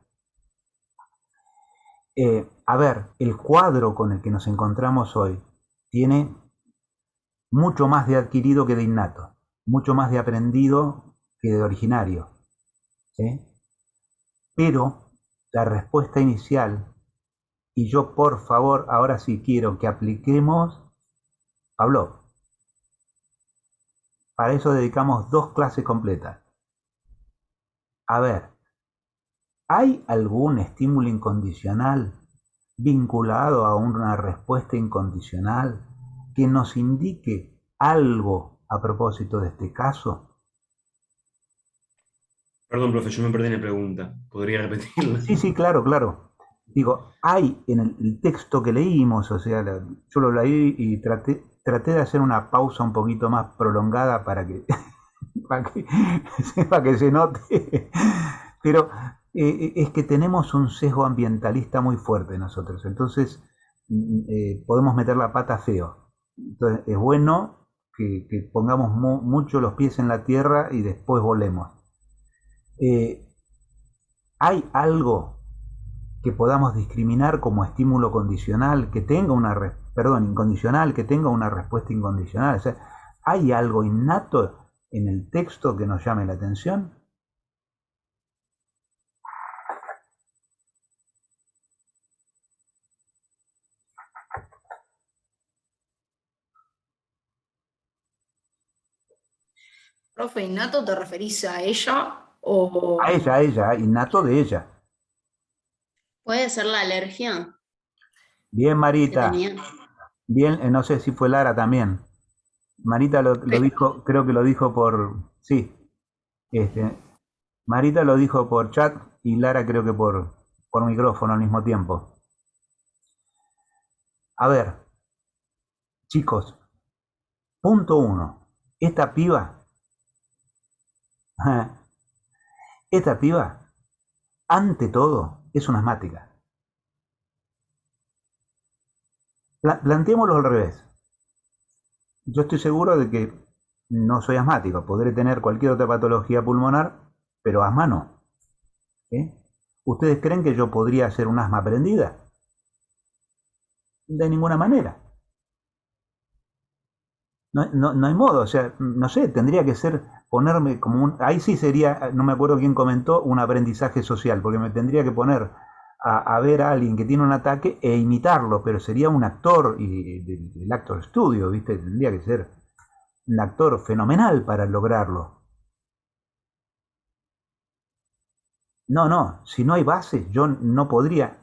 A ver, el cuadro con el que nos encontramos hoy tiene mucho más de adquirido que de innato, mucho más de aprendido que de originario, ¿sí? Pero la respuesta inicial, y yo por favor, ahora sí quiero que apliquemos Pablo. Para eso dedicamos 2 clases completas. A ver, ¿hay algún estímulo incondicional vinculado a una respuesta incondicional que nos indique algo a propósito de este caso? Perdón, profe, yo me perdí en la pregunta. ¿Podría repetirla? Sí, claro. Digo, hay en el texto que leímos, o sea, yo lo leí y traté de hacer una pausa un poquito más prolongada para que, para que se note, pero es que tenemos un sesgo ambientalista muy fuerte nosotros, entonces podemos meter la pata feo. Entonces es bueno que pongamos mucho los pies en la tierra y después volemos. ¿Hay algo que podamos discriminar como estímulo condicional que tenga incondicional, que tenga una respuesta incondicional? O sea, ¿hay algo innato en el texto que nos llame la atención? profe, ¿innato te referís a ella o A ella, innato de ella. Puede ser la alergia Bien, que Marita. tenía. Bien, no sé si fue Lara también. Marita lo dijo, creo que lo dijo sí, este, Marita lo dijo por chat y Lara creo que por micrófono al mismo tiempo. A ver, chicos, punto 1. Esta piba, esta piba, ante todo, es una asmática. Planteémoslo al revés. Yo estoy seguro de que no soy asmático, podré tener cualquier otra patología pulmonar, pero asma no. ¿Sí? ¿Ustedes creen que yo podría hacer un asma aprendida? de ninguna manera. No hay modo, o sea, no sé, tendría que ser ponerme como ahí sí sería, no me acuerdo quién comentó, un aprendizaje social, porque me tendría que poner a ver a alguien que tiene un ataque e imitarlo, pero sería un actor y del actor studio, ¿viste? Tendría que ser un actor fenomenal para lograrlo. No, si no hay base, yo no podría.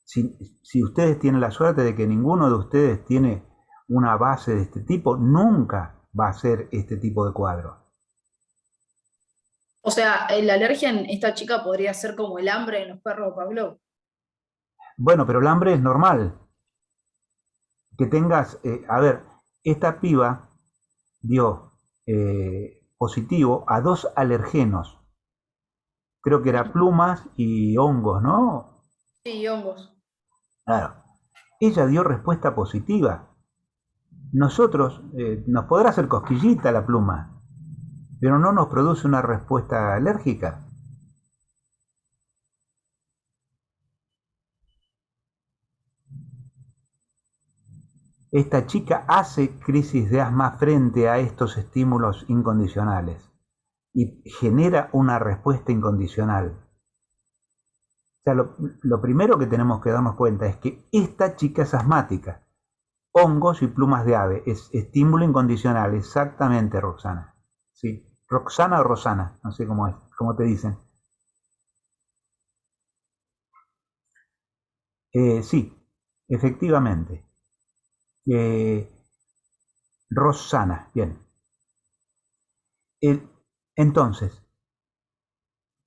Si ustedes tienen la suerte de que ninguno de ustedes tiene una base de este tipo, nunca va a ser este tipo de cuadro. O sea, la alergia en esta chica podría ser como el hambre en los perros de Pavlov. Bueno, pero el hambre es normal. Que tengas, a ver, esta piba dio positivo a 2 alergenos. Creo que era plumas y hongos, ¿no? Sí, hongos. Claro. Ella dio respuesta positiva. Nosotros, nos podrá hacer cosquillita la pluma, pero no nos produce una respuesta alérgica. Esta chica hace crisis de asma frente a estos estímulos incondicionales y genera una respuesta incondicional. O sea, lo primero que tenemos que darnos cuenta es que esta chica es asmática. Hongos y plumas de ave, es estímulo incondicional, exactamente, Roxana. ¿Sí? Roxana o Rosana, no sé cómo es, cómo te dicen. Sí, efectivamente. Rosana, bien. Entonces,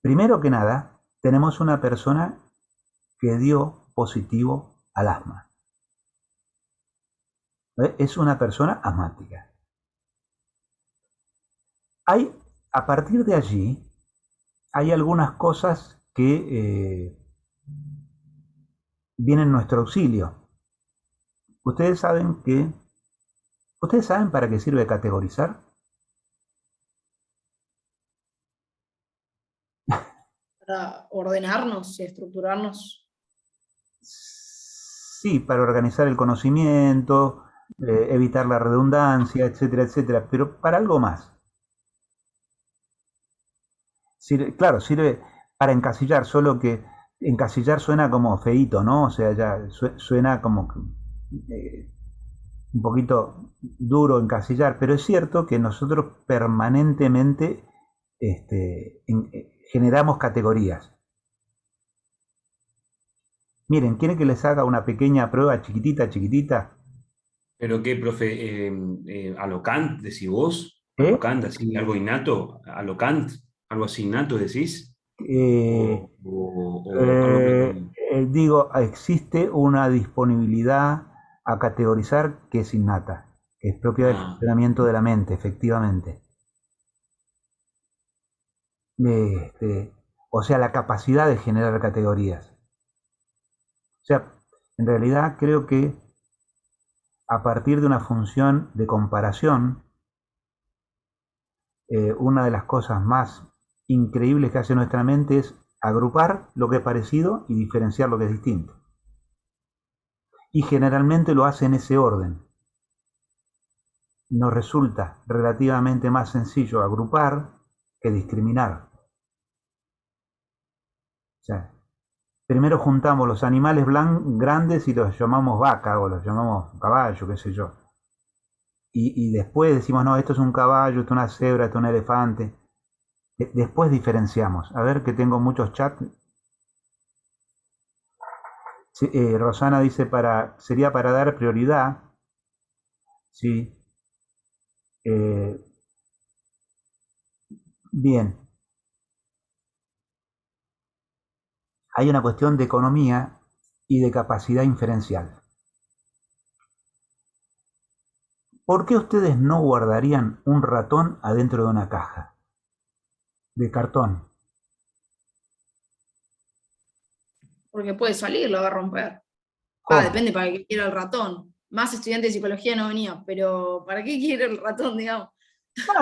primero que nada, tenemos una persona que dio positivo al asma. Es una persona asmática. A partir de allí, hay algunas cosas que vienen en nuestro auxilio. Ustedes saben para qué sirve categorizar. Para ordenarnos y estructurarnos. Sí, para organizar el conocimiento, evitar la redundancia, etcétera, etcétera, pero para algo más. Claro, sirve para encasillar, solo que encasillar suena como feíto, ¿no? O sea, ya suena como un poquito duro encasillar, pero es cierto que nosotros permanentemente generamos categorías. Miren, ¿quieren que les haga una pequeña prueba chiquitita, chiquitita? ¿Pero qué, profe? ¿A lo Kant decís vos? ¿A lo ¿Eh? Kant, así, algo innato? ¿A lo Kant? ¿Algo así innato decís? Eh, ¿O algo propio? Digo, existe una disponibilidad a categorizar que es innata, que es propia del Ah, funcionamiento de la mente, efectivamente. Este, o sea, la capacidad de generar categorías. O sea, en realidad creo que a partir de una función de comparación, una de las cosas más increíbles que hace nuestra mente es agrupar lo que es parecido y diferenciar lo que es distinto. Y generalmente lo hace en ese orden. Nos resulta relativamente más sencillo agrupar que discriminar. O sea, primero juntamos los animales grandes y los llamamos vaca o los llamamos caballo, qué sé yo. Y después decimos, no, esto es un caballo, esto es una cebra, esto es un elefante. Después diferenciamos. A ver que tengo muchos chats. Sí, Rosana dice, sería para dar prioridad. Sí. Eh, bien. Hay una cuestión de economía y de capacidad inferencial. ¿Por qué ustedes no guardarían un ratón adentro de una caja de cartón? Porque puede salir, lo va a romper. ¿Cómo? Depende para qué quiera el ratón. Más estudiante de psicología no venía, pero ¿para qué quiere el ratón, digamos?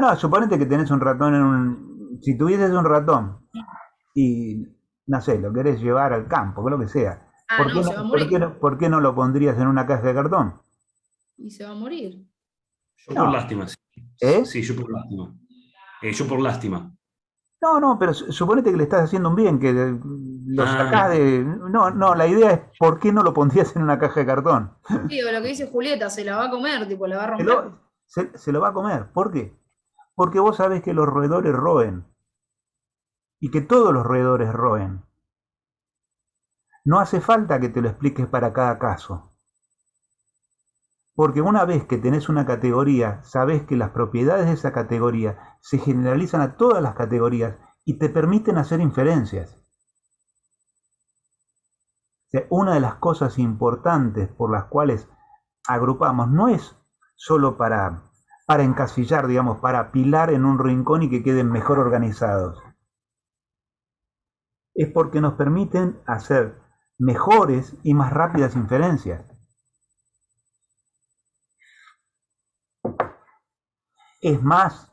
No, suponete que tenés un ratón en un... Si tuvieses un ratón y, no sé, lo querés llevar al campo, que lo que sea, Ah, no, se va a ¿Por qué morir. por qué no lo pondrías en una caja de cartón? Y se va a morir. Yo por No, lástima, sí. ¿eh? Sí, yo por lástima. Yo por lástima. No, no, pero suponete que le estás haciendo un bien, que lo Ah, sacás de... No, no, la idea es ¿por qué no lo pondrías en una caja de cartón? Sí, o lo que dice Julieta, se la va a comer, tipo, la va a Se romper. lo, se lo va a comer. ¿Por qué? Porque vos sabés que los roedores roen y que todos los roedores roen. No hace falta que te lo expliques para cada caso. Porque una vez que tenés una categoría, sabés que las propiedades de esa categoría se generalizan a todas las categorías y te permiten hacer inferencias. O sea, una de las cosas importantes por las cuales agrupamos no es solo para encasillar, digamos, para apilar en un rincón y que queden mejor organizados. Es porque nos permiten hacer mejores y más rápidas inferencias. Es más,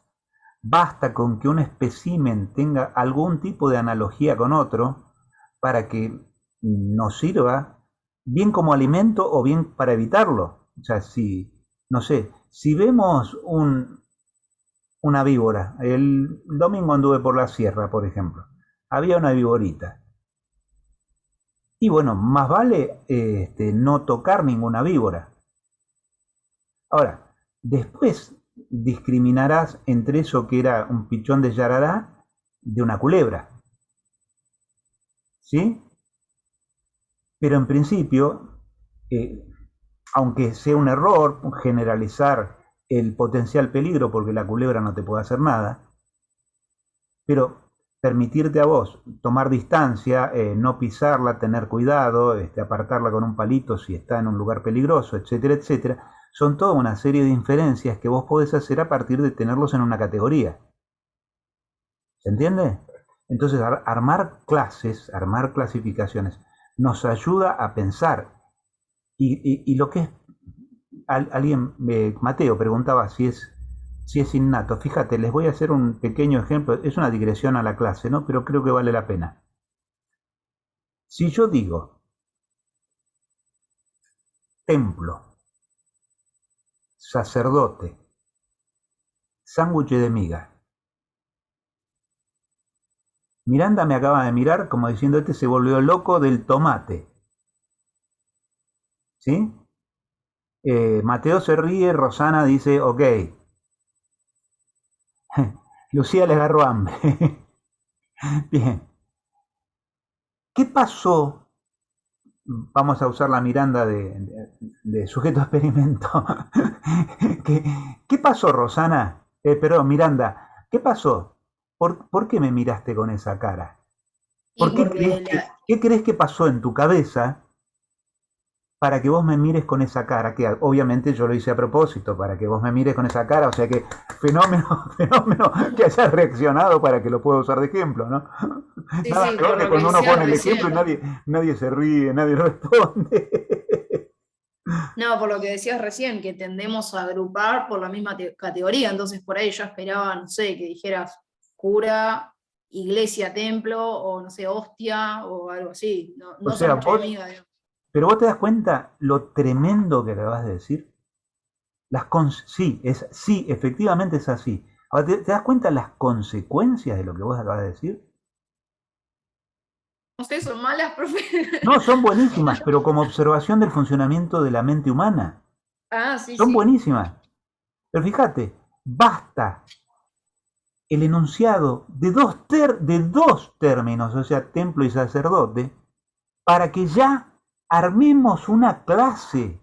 basta con que un espécimen tenga algún tipo de analogía con otro para que nos sirva bien como alimento o bien para evitarlo. O sea, si, no sé, si vemos una víbora, el domingo anduve por la sierra, por ejemplo, había una víborita. Y bueno, más vale no tocar ninguna víbora. Ahora, después discriminarás entre eso que era un pichón de yarará de una culebra. ¿Sí? Pero en principio, eh, aunque sea un error generalizar el potencial peligro porque la culebra no te puede hacer nada, pero permitirte a vos tomar distancia, no pisarla, tener cuidado, apartarla con un palito si está en un lugar peligroso, etcétera, etcétera, son toda una serie de inferencias que vos podés hacer a partir de tenerlos en una categoría. ¿Se entiende? Entonces, armar clases, armar clasificaciones, nos ayuda a pensar. Y lo que es, alguien, Mateo preguntaba si es innato. Fíjate, les voy a hacer un pequeño ejemplo. Es una digresión a la clase, ¿no? Pero creo que vale la pena. Si yo digo templo, sacerdote, sándwich de miga, Miranda me acaba de mirar como diciendo, este se volvió loco del tomate. ¿Sí? Mateo se ríe, Rosana dice, ok. Lucía le agarró hambre. Bien. ¿Qué pasó? Vamos a usar la Miranda de sujeto a experimento. ¿Qué pasó, Rosana? Perdón, Miranda. ¿Qué pasó? ¿Por qué me miraste con esa cara? Y porque ¿Qué crees que pasó en tu cabeza para que vos me mires con esa cara? Que obviamente yo lo hice a propósito, para que vos me mires con esa cara. O sea que fenómeno que hayas reaccionado para que lo pueda usar de ejemplo, ¿no? sí, Nada sí, peor por que lo que cuando uno decías pone el ejemplo y recién. nadie se ríe, nadie responde. No, por lo que decías recién, que tendemos a agrupar por la misma categoría, entonces por ahí yo esperaba, no sé, que dijeras cura, iglesia, templo, o no sé, hostia, o algo así, no, O no sea, sándwich de vos, miga, digamos. pero vos te das cuenta lo tremendo que acabas de decir. Sí, sí, efectivamente es así. Ahora, ¿te das cuenta las consecuencias de lo que vos acabas de decir? No sé, son malas, profe. No, son buenísimas, pero como observación del funcionamiento de la mente humana. Ah, sí, Son sí. buenísimas. Pero fíjate, basta el enunciado de dos términos, o sea, templo y sacerdote, para que ya armemos una clase,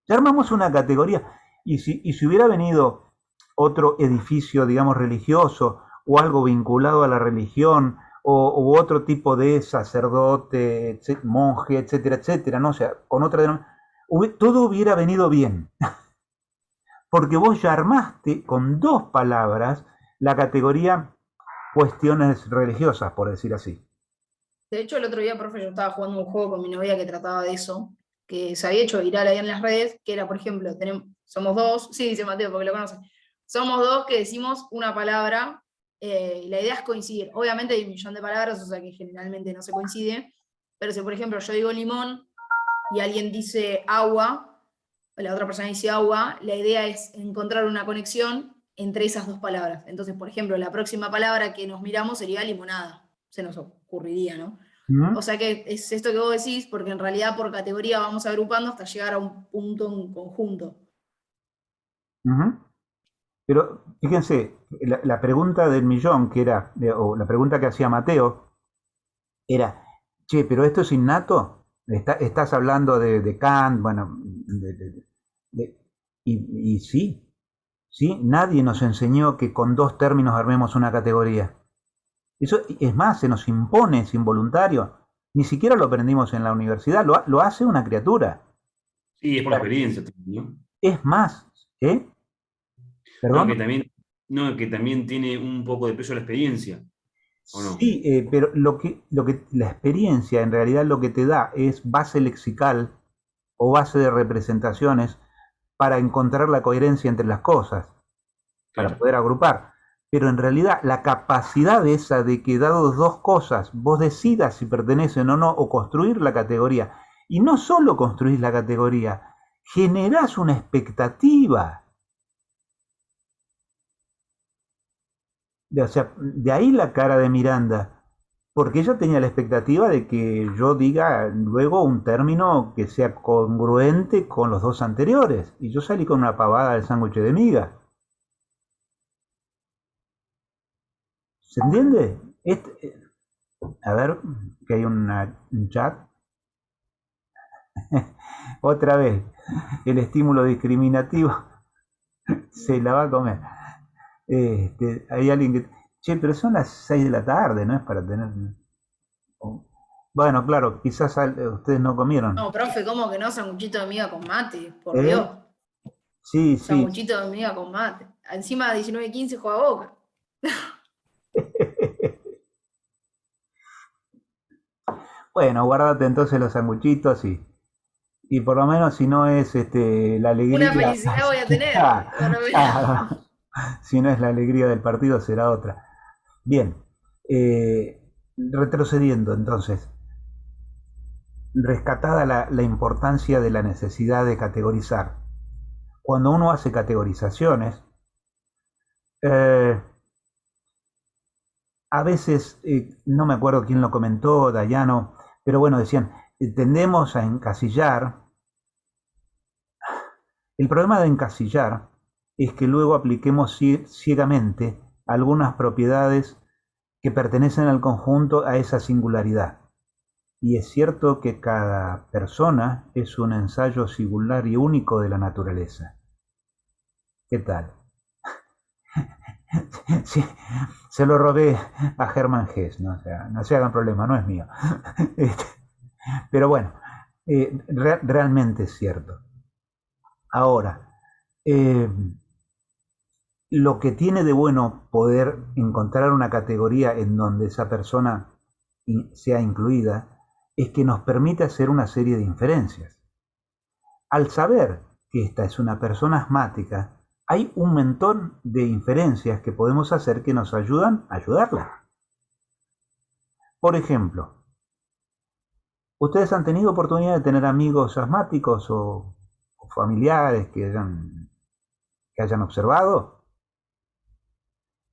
ya armamos una categoría. Y si hubiera venido otro edificio, digamos, religioso o algo vinculado a la religión u otro tipo de sacerdote, monje, etcétera, etcétera, ¿no? O sea, con otra todo hubiera venido bien, porque vos ya armaste con dos palabras la categoría cuestiones religiosas, por decir así. De hecho, el otro día, profe, yo estaba jugando un juego con mi novia que trataba de eso, que se había hecho viral ahí en las redes, que era, por ejemplo, somos dos, sí, dice Mateo, porque lo conoce, somos dos que decimos una palabra, y la idea es coincidir. Obviamente hay un millón de palabras, o sea que generalmente no se coincide, pero si, por ejemplo, yo digo limón, y alguien dice agua, o la otra persona dice agua, la idea es encontrar una conexión entre esas dos palabras. Entonces, por ejemplo, la próxima palabra que nos miramos sería limonada, se nos ocurriría, ¿no? O sea que es esto que vos decís, porque en realidad por categoría vamos agrupando hasta llegar a un punto en conjunto. Pero fíjense, la pregunta del millón, que era, o la pregunta que hacía Mateo, era, che, pero esto es innato. Estás hablando de Kant, bueno, y sí, nadie nos enseñó que con dos términos armemos una categoría. Eso es más, se nos impone, es involuntario. Ni siquiera lo aprendimos en la universidad, lo hace una criatura. Sí, es por la experiencia también, ¿no? Es más, ¿eh? No, ¿Perdón? que también tiene un poco de peso la experiencia, ¿o no? Sí, pero la experiencia en realidad lo que te da es base lexical o base de representaciones para encontrar la coherencia entre las cosas, para Claro. poder agrupar. Pero en realidad la capacidad esa de que dados dos cosas vos decidas si pertenecen o no, o construir la categoría, y no solo construís la categoría, generás una expectativa. O sea, de ahí la cara de Miranda, porque ella tenía la expectativa de que yo diga luego un término que sea congruente con los dos anteriores, y yo salí con una pavada del sándwich de miga. ¿Se entiende? A ver, que hay un chat. Otra vez, el estímulo discriminativo se la va a comer. Hay alguien que... Che, pero son las 6 de la tarde, ¿no es para tener... Bueno, claro, quizás ustedes no comieron. No, profe, ¿cómo que no? Sanguchito de miga con mate, por ¿Eh? Dios. Sí, sí. Sanguchito de miga con mate. Encima de 19:15 juega Boca. Bueno, guardate entonces los sanguchitos y por lo menos si no es la alegría... Una felicidad voy a tener. Si no es la alegría del partido, será otra. Bien, retrocediendo entonces, rescatada la importancia de la necesidad de categorizar. Cuando uno hace categorizaciones, a veces, no me acuerdo quién lo comentó, Dayano, pero bueno, decían, tendemos a encasillar. El problema de encasillar es que luego apliquemos ciegamente algunas propiedades que pertenecen al conjunto a esa singularidad. Y es cierto que cada persona es un ensayo singular y único de la naturaleza. ¿Qué tal? Sí, se lo robé a Hermann Hesse, ¿no? O sea, no se hagan problema, no es mío. Pero bueno, realmente es cierto. Ahora, lo que tiene de bueno poder encontrar una categoría en donde esa persona sea incluida es que nos permite hacer una serie de inferencias. Al saber que esta es una persona asmática, hay un montón de inferencias que podemos hacer que nos ayudan a ayudarla. Por ejemplo, ¿ustedes han tenido oportunidad de tener amigos asmáticos o familiares que hayan observado?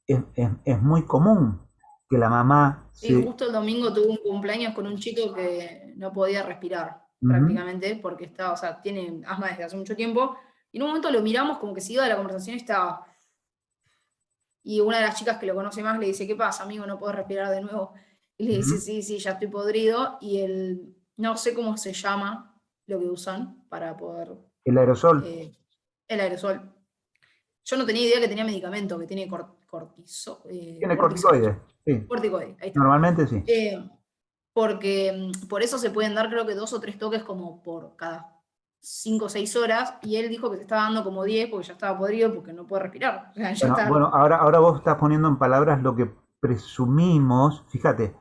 Es muy común que la mamá... Sí, justo el domingo tuve un cumpleaños con un chico que no podía respirar prácticamente porque estaba, o sea, tiene asma desde hace mucho tiempo. Y en un momento lo miramos como que se iba de la conversación y estaba... Y una de las chicas que lo conoce más le dice, ¿qué pasa, amigo? ¿No puedo respirar de nuevo? Y le dice, sí, ya estoy podrido. Y no sé cómo se llama lo que usan para poder... El aerosol. El aerosol. Yo no tenía idea que tenía medicamento, que tiene tiene corticoides. Sí. Corticoides, ahí está. Normalmente sí. Porque por eso se pueden dar creo que 2 o 3 toques como por cada 5 o 6 horas, y él dijo que se estaba dando como 10 porque ya estaba podrido porque no puede respirar. O sea, bueno, ahora vos estás poniendo en palabras lo que presumimos. Fíjate,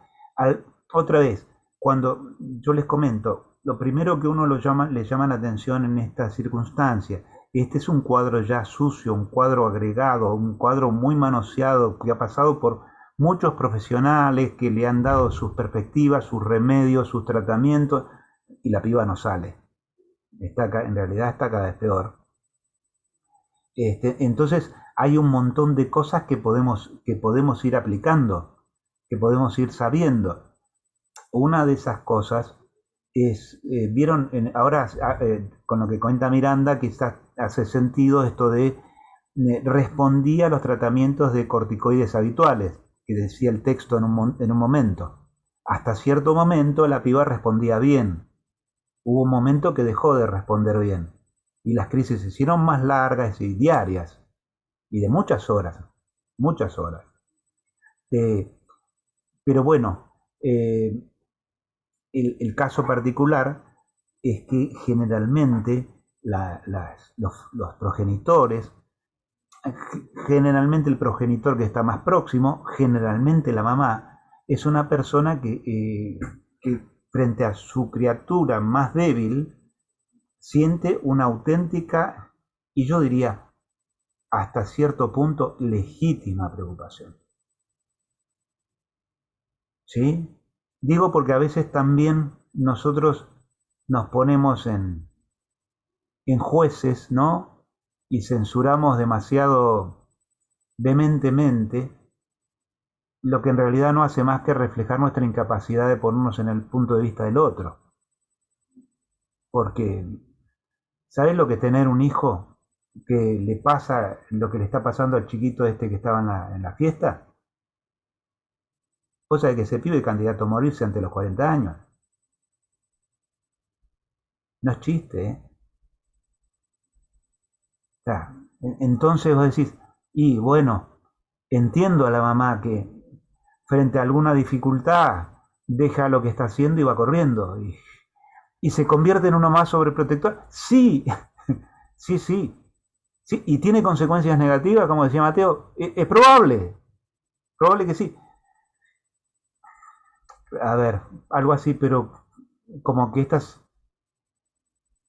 otra vez, cuando yo les comento, lo primero que uno le llama la atención en esta circunstancia, este es un cuadro ya sucio, un cuadro agregado, un cuadro muy manoseado que ha pasado por muchos profesionales que le han dado sus perspectivas, sus remedios, sus tratamientos, y la piba no sale. en realidad está cada vez peor. Entonces hay un montón de cosas que podemos ir aplicando, que podemos ir sabiendo. Una de esas cosas es, vieron, ahora con lo que cuenta Miranda, quizás hace sentido esto de respondía a los tratamientos de corticoides habituales, que decía el texto en un momento. Hasta cierto momento la piba respondía bien. Hubo un momento que dejó de responder bien. Y las crisis se hicieron más largas y diarias. Y de muchas horas. Muchas horas. Pero bueno, el caso particular es que generalmente los progenitores, generalmente el progenitor que está más próximo, generalmente la mamá, es una persona que frente a su criatura más débil siente una auténtica, y yo diría hasta cierto punto legítima preocupación. ¿Sí? Digo porque a veces también nosotros nos ponemos en jueces, ¿no? Y censuramos demasiado vehementemente lo que en realidad no hace más que reflejar nuestra incapacidad de ponernos en el punto de vista del otro. Porque, ¿sabes lo que es tener un hijo que le pasa lo que le está pasando al chiquito este que estaba en la fiesta? Cosa de que ese pibe es candidato a morirse ante los 40 años. No es chiste, ¿eh? O sea, entonces vos decís, y bueno, entiendo a la mamá que frente a alguna dificultad deja lo que está haciendo y va corriendo. ¿Y se convierte en uno más sobreprotector? Sí, sí, sí. Sí, y tiene consecuencias negativas, como decía Mateo, es probable que sí. A ver, algo así, pero como que estas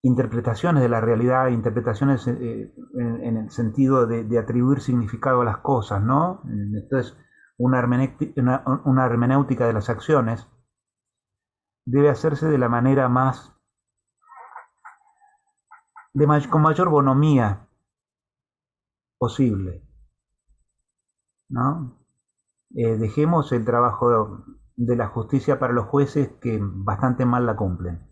interpretaciones de la realidad, interpretaciones en el sentido de atribuir significado a las cosas, ¿no? Entonces, una hermenéutica de las acciones debe hacerse de la manera con mayor bonomía posible, ¿no? Dejemos el trabajo de la justicia para los jueces que bastante mal la cumplen.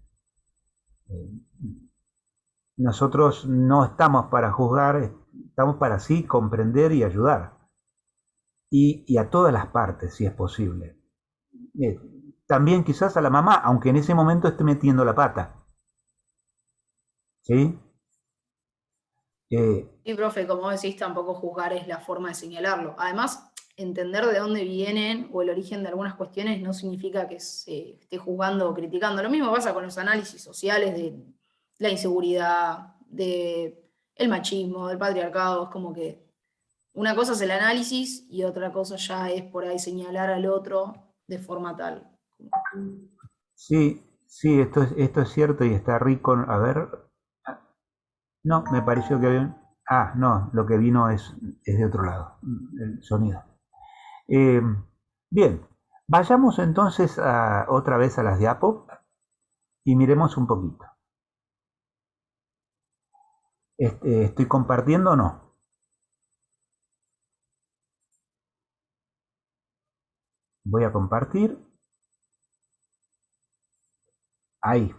Nosotros no estamos para juzgar, estamos para sí comprender y ayudar. Y a todas las partes, si es posible. También quizás a la mamá, aunque en ese momento esté metiendo la pata. ¿Sí? Sí, profe, como decís, tampoco juzgar es la forma de señalarlo. Además, entender de dónde vienen o el origen de algunas cuestiones no significa que se esté juzgando o criticando. Lo mismo pasa con los análisis sociales de la inseguridad, del machismo, del patriarcado. Es como que una cosa es el análisis y otra cosa ya es por ahí señalar al otro de forma tal. Sí, sí, esto es cierto y está rico. A ver, no, me pareció que había... Ah, no, lo que vino es de otro lado, el sonido. Bien, vayamos entonces otra vez a las diapos y miremos un poquito. ¿Estoy compartiendo o no? Voy a compartir. Ahí.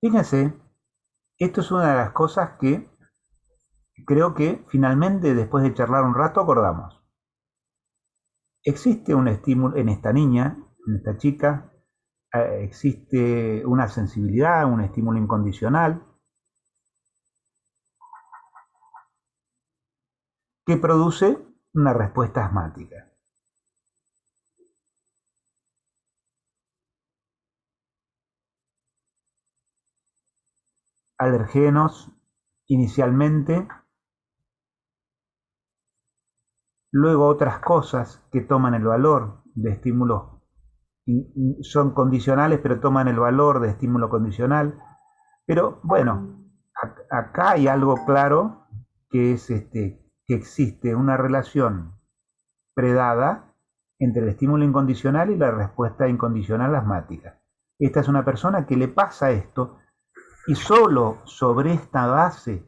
Fíjense, esto es una de las cosas que creo que finalmente, después de charlar un rato, acordamos. Existe un estímulo en esta niña, en esta chica, existe una sensibilidad, un estímulo incondicional que produce una respuesta asmática. Alergenos inicialmente, luego otras cosas que toman el valor de estímulos, son condicionales pero toman el valor de estímulo condicional. Pero bueno, acá hay algo claro que es que existe una relación predada entre el estímulo incondicional y la respuesta incondicional asmática. Esta es una persona que le pasa esto Y solo sobre esta base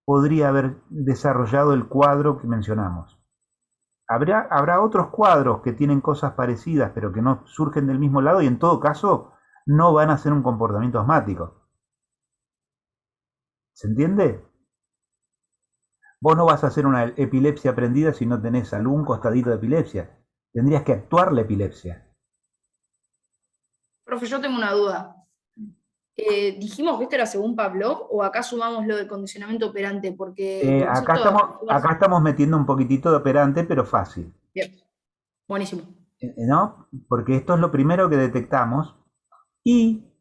podría haber desarrollado el cuadro que mencionamos. Habrá otros cuadros que tienen cosas parecidas, pero que no surgen del mismo lado y en todo caso no van a ser un comportamiento asmático. ¿Se entiende? Vos no vas a hacer una epilepsia aprendida si no tenés algún costadito de epilepsia. Tendrías que actuar la epilepsia. Profe, yo tengo una duda. ¿Dijimos que esto era según Pavlov o acá sumamos lo del condicionamiento operante? Porque el Acá concepto de acá estamos metiendo un poquitito de operante, pero fácil. Bien, buenísimo. ¿No? Porque esto es lo primero que detectamos y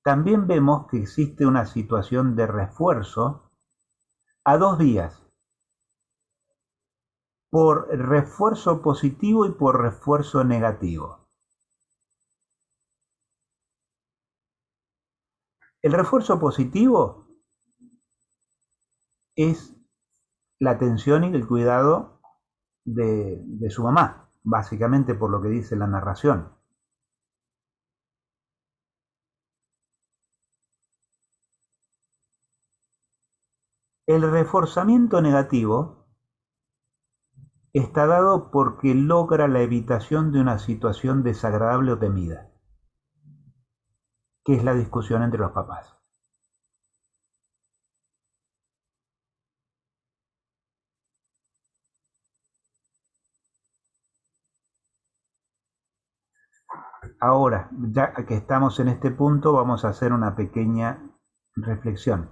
también vemos que existe una situación de refuerzo a 2 vías, por refuerzo positivo y por refuerzo negativo. El refuerzo positivo es la atención y el cuidado de su mamá, básicamente por lo que dice la narración. El reforzamiento negativo está dado porque logra la evitación de una situación desagradable o temida, que es la discusión entre los papás. Ahora, ya que estamos en este punto, vamos a hacer una pequeña reflexión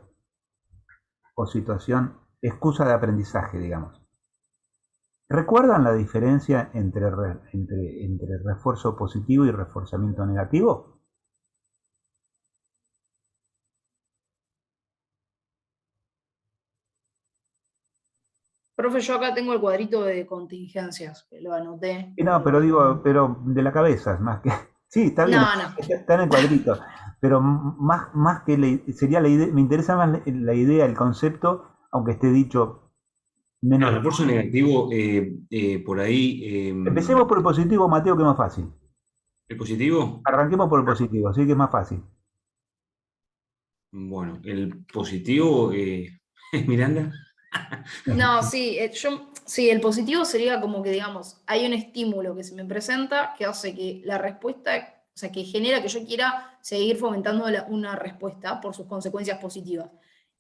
o situación, excusa de aprendizaje, digamos. ¿Recuerdan la diferencia entre refuerzo positivo y reforzamiento negativo? Profe, yo acá tengo el cuadrito de contingencias, que lo anoté. No, pero digo, pero de la cabeza, más que... Sí, está bien, No, no. está en el cuadrito, pero más que sería la idea, me interesa más la idea, el concepto, aunque esté dicho menos. El refuerzo negativo, por ahí, Empecemos por el positivo, Mateo, que es más fácil. el positivo, Arranquemos por el positivo, así que es más fácil. bueno, el positivo, Miranda. No, sí, sí, el positivo sería como que, digamos, hay un estímulo que se me presenta que hace que la respuesta, o sea, que genera que yo quiera seguir fomentando una respuesta por sus consecuencias positivas.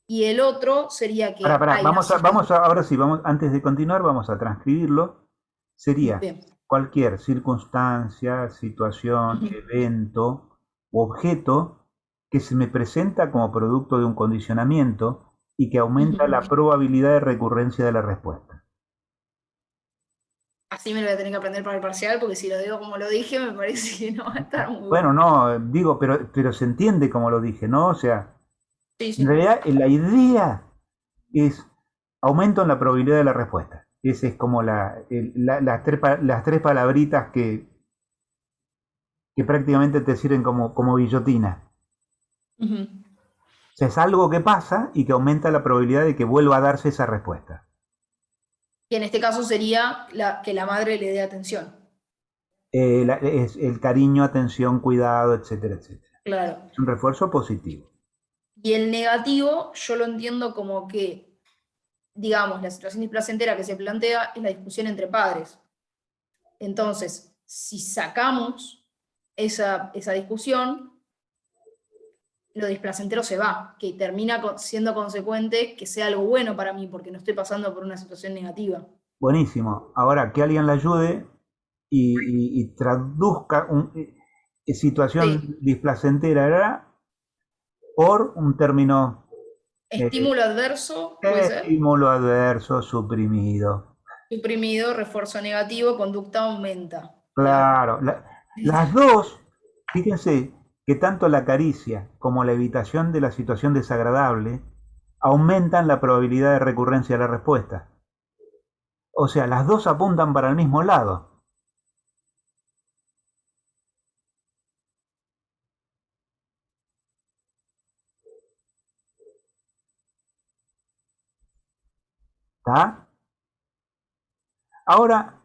Y el otro sería que Pará, hay una situación. ahora sí, antes de continuar, vamos a transcribirlo. Sería Bien. cualquier circunstancia, situación, Ujú. evento u objeto que se me presenta como producto de un condicionamiento y que aumenta Ujú. la probabilidad de recurrencia de la respuesta. Así me lo voy a tener que aprender para el parcial, porque si lo digo como lo dije, me parece que no va a estar muy Bueno, bueno. no, digo, pero se entiende como lo dije, ¿no? O sea, Sí, en sí. realidad la idea es aumento en la probabilidad de la respuesta. Esa es como las tres palabritas que prácticamente te sirven como guillotina. Ujú. O sea, es algo que pasa y que aumenta la probabilidad de que vuelva a darse esa respuesta. Y en este caso sería que la madre le dé atención. Es el cariño, atención, cuidado, etcétera, etcétera. Claro. Es un refuerzo positivo. Y el negativo yo lo entiendo como que, digamos, la situación displacentera que se plantea es la discusión entre padres. Entonces, si sacamos esa discusión, lo displacentero se va, que termina siendo consecuente que sea algo bueno para mí, porque no estoy pasando por una situación negativa. Buenísimo. Ahora, que alguien la ayude y traduzca situación Sí, displacentera, ¿verdad? Por un término estímulo adverso puede ser, estímulo adverso suprimido. suprimido, refuerzo negativo, conducta aumenta. Claro. Claro, las dos, fíjense que tanto la caricia como la evitación de la situación desagradable aumentan la probabilidad de recurrencia de la respuesta. O sea, las dos apuntan para el mismo lado. ¿Está? Ahora,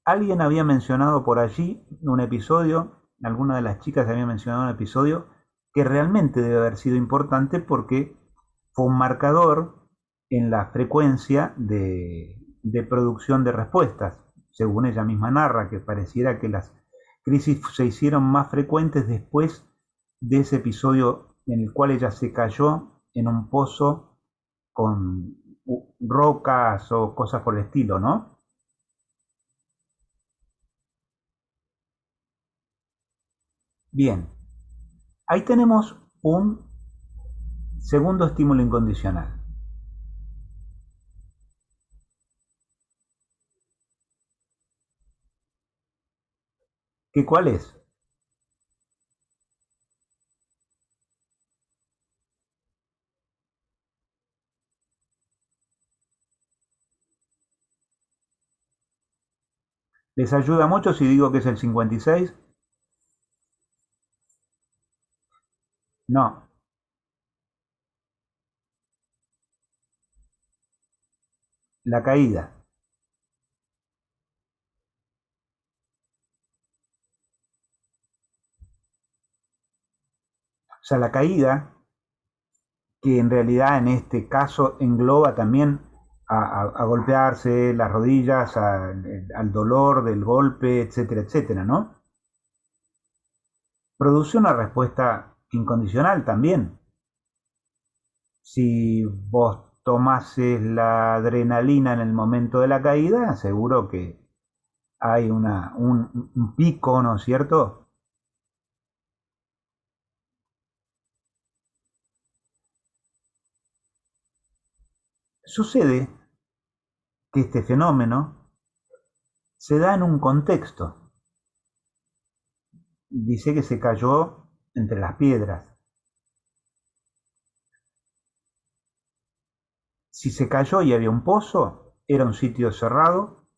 alguien había mencionado por allí un episodio, alguna de las chicas había mencionado un episodio que realmente debe haber sido importante porque fue un marcador en la frecuencia de producción de respuestas. Según ella misma narra, que pareciera que las crisis se hicieron más frecuentes después de ese episodio en el cual ella se cayó en un pozo con rocas o cosas por el estilo, ¿no? Bien, ahí tenemos un segundo estímulo incondicional. ¿Qué cuál es? ¿Les ayuda mucho si digo que es el 56? No. La caída. O sea, la caída, que en realidad en este caso engloba también a golpearse las rodillas, al dolor del golpe, etcétera, etcétera, ¿no? Produce una respuesta incondicional también. Si vos tomases la adrenalina en el momento de la caída, seguro que hay un pico, ¿no es cierto? Sucede que este fenómeno se da en un contexto. Dice que se cayó entre las piedras. Si se cayó y había un pozo, era un sitio cerrado,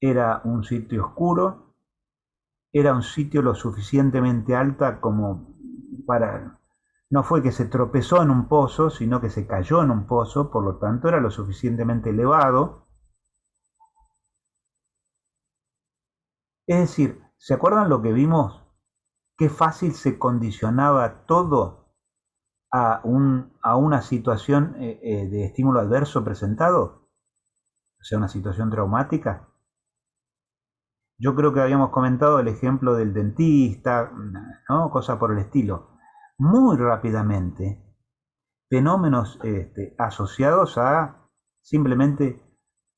era un sitio oscuro, era un sitio lo suficientemente alta como para... No fue que se tropezó en un pozo, sino que se cayó en un pozo, por lo tanto era lo suficientemente elevado. Es decir, ¿se acuerdan lo que vimos? Qué fácil se condicionaba todo a una situación de estímulo adverso presentado, o sea, una situación traumática. Yo creo que habíamos comentado el ejemplo del dentista, ¿no? Cosa por el estilo. Muy rápidamente, fenómenos asociados a simplemente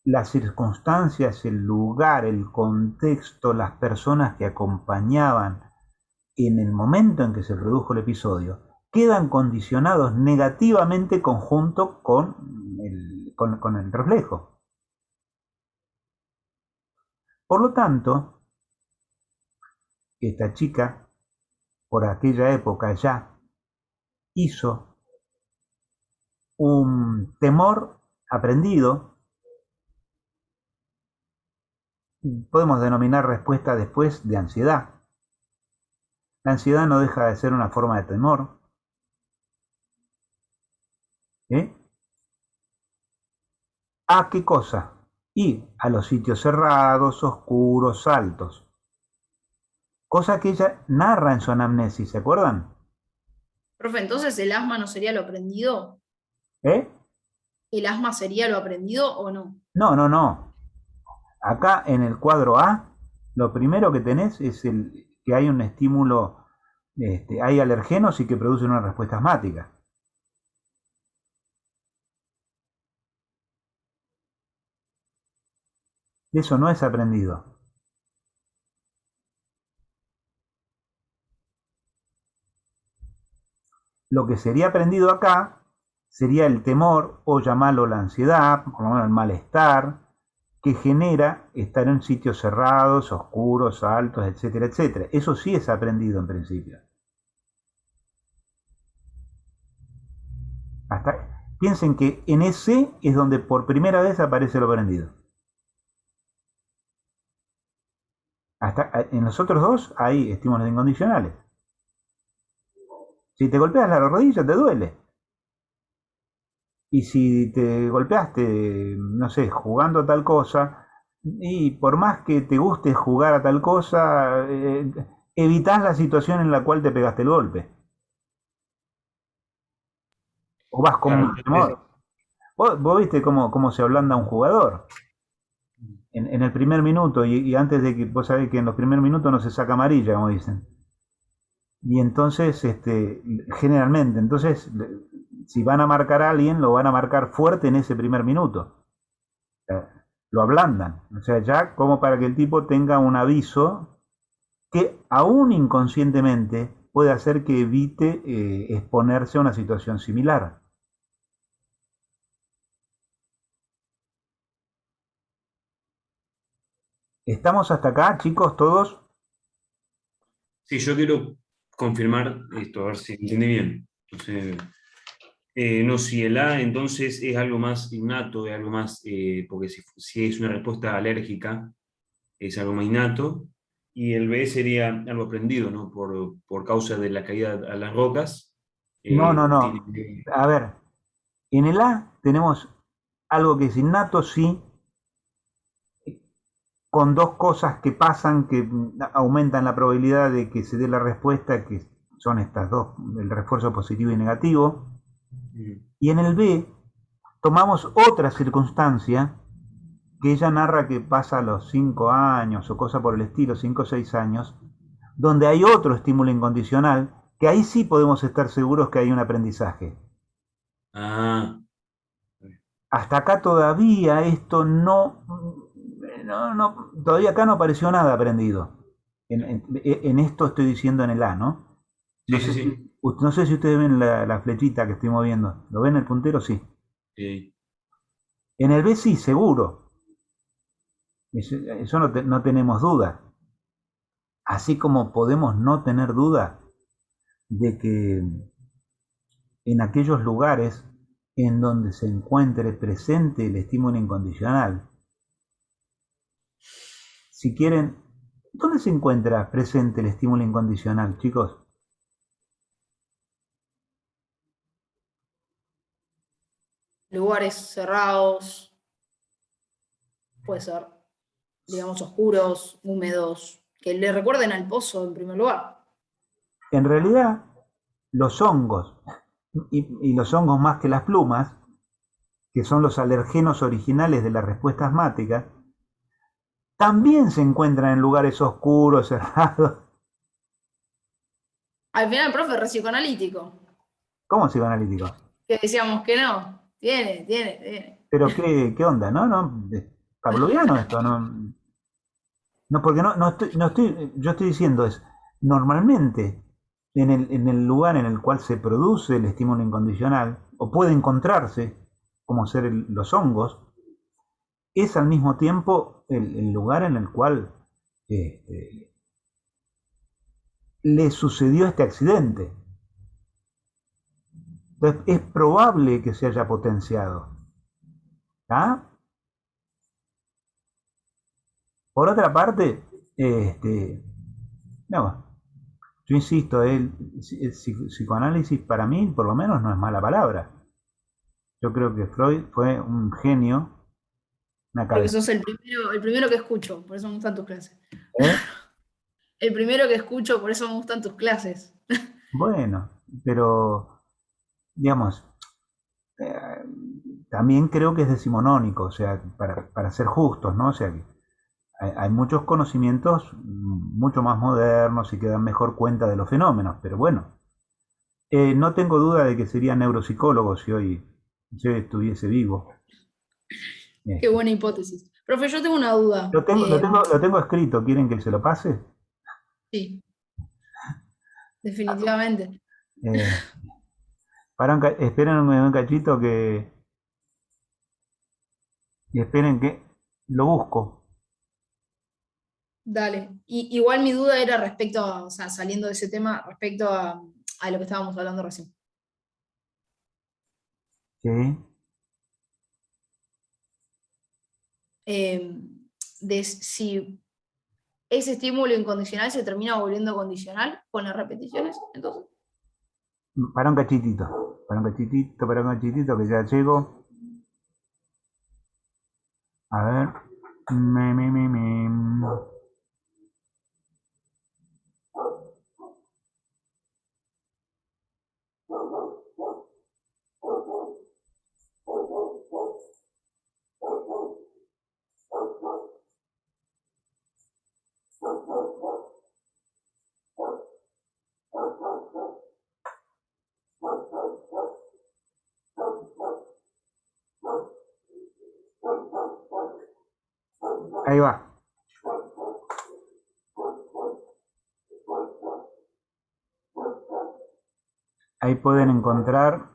las circunstancias, el lugar, el contexto, las personas que acompañaban en el momento en que se produjo el episodio, quedan condicionados negativamente conjunto con el reflejo. Por lo tanto, esta chica, por aquella época ya, hizo un temor aprendido, podemos denominar respuesta después de ansiedad. La ansiedad no deja de ser una forma de temor. ¿A qué cosa? Ir a los sitios cerrados, oscuros, altos. Cosa que ella narra en su anamnesis, ¿se acuerdan? Profe, entonces el asma no sería lo aprendido. ¿Eh? ¿El asma sería lo aprendido o no? No, no, no. Acá en el cuadro A, lo primero que tenés es que hay un estímulo, hay alergenos y que producen una respuesta asmática. Eso no es aprendido. Lo que sería aprendido acá sería el temor, o llamarlo la ansiedad, por lo menos el malestar, que genera estar en sitios cerrados, oscuros, altos, etcétera, etcétera. Eso sí es aprendido en principio. Piensen que en ese es donde por primera vez aparece lo aprendido. En los otros dos hay estímulos incondicionales. Si te golpeas la rodilla, te duele. Y si te golpeaste, no sé, jugando a tal cosa, y por más que te guste jugar a tal cosa, evitas la situación en la cual te pegaste el golpe. O vas con Claro, más temor. Vos viste cómo se ablanda un jugador. En el primer minuto, y antes de que, vos sabés que en los primeros minutos no se saca amarilla, como dicen. Y entonces, generalmente, entonces, si van a marcar a alguien, lo van a marcar fuerte en ese primer minuto. Lo ablandan. O sea, ya como para que el tipo tenga un aviso que aún inconscientemente puede hacer que evite exponerse a una situación similar. ¿Estamos hasta acá, chicos, todos? Sí, yo quiero confirmar esto, a ver si entendí bien. Entonces, no, si el A entonces es algo más innato, es algo más, porque si es una respuesta alérgica, es algo más innato, y el B sería algo aprendido, ¿no? Por causa de la caída a las rocas. No, no, Tiene no. A ver, en el A tenemos algo que es innato, sí, con dos cosas que pasan que aumentan la probabilidad de que se dé la respuesta, que son estas dos, el refuerzo positivo y negativo. Y en el B tomamos otra circunstancia que ella narra que pasa a los 5 años o cosa por el estilo, 5 o 6 años, donde hay otro estímulo incondicional, que ahí sí podemos estar seguros que hay un aprendizaje. Ah, Hasta acá todavía esto todavía acá no apareció nada aprendido. En esto estoy diciendo en el A, ¿no? No sí, sí, sé sí. si, no sé si ustedes ven la flechita que estoy moviendo. ¿Lo ven el puntero? Sí. En el B sí, seguro. Eso no tenemos duda. Así como podemos no tener duda de que en aquellos lugares en donde se encuentre presente el estímulo incondicional, si quieren, ¿dónde se encuentra presente el estímulo incondicional, chicos? Lugares cerrados, puede ser, digamos, oscuros, húmedos, que le recuerden al pozo en primer lugar. En realidad, los hongos, y los hongos más que las plumas, que son los alergenos originales de la respuesta asmática, también se encuentran en lugares oscuros, cerrados. Al final el profe es psicoanalítico, ¿Cómo psicoanalítico? que decíamos que no. Tiene. Pero qué onda, ¿no? No, pavloviano esto, no. No, porque yo estoy diciendo es, normalmente en el lugar en el cual se produce el estímulo incondicional, o puede encontrarse, como ser los hongos, es al mismo tiempo el lugar en el cual este, le sucedió este accidente. Entonces es probable que se haya potenciado. ¿Ah? Por otra parte, no, yo insisto, el psicoanálisis para mí, por lo menos, no es mala palabra. Yo creo que Freud fue un genio, una Porque cabeza. sos el primero que escucho, por eso me gustan tus clases. ¿Eh? El primero que escucho, por eso me gustan tus clases. Bueno, pero, digamos, eh, también creo que es decimonónico, o sea, para ser justos, ¿no? O sea, que hay muchos conocimientos mucho más modernos y que dan mejor cuenta de los fenómenos, pero bueno, no tengo duda de que sería neuropsicólogo si hoy estuviese vivo. Qué Este, buena hipótesis. Profe, yo tengo una duda. lo tengo escrito, ¿quieren que se lo pase? Sí, definitivamente. Eh, esperen un cachito y esperen que lo busco. Dale. Igual mi duda era respecto a, o sea, saliendo de ese tema, respecto a lo que estábamos hablando recién. ¿Sí? Eh, de si ese estímulo incondicional se termina volviendo condicional con las repeticiones, entonces. Para un cachitito que ya llego. A ver. Me. Ahí va. Ahí pueden encontrar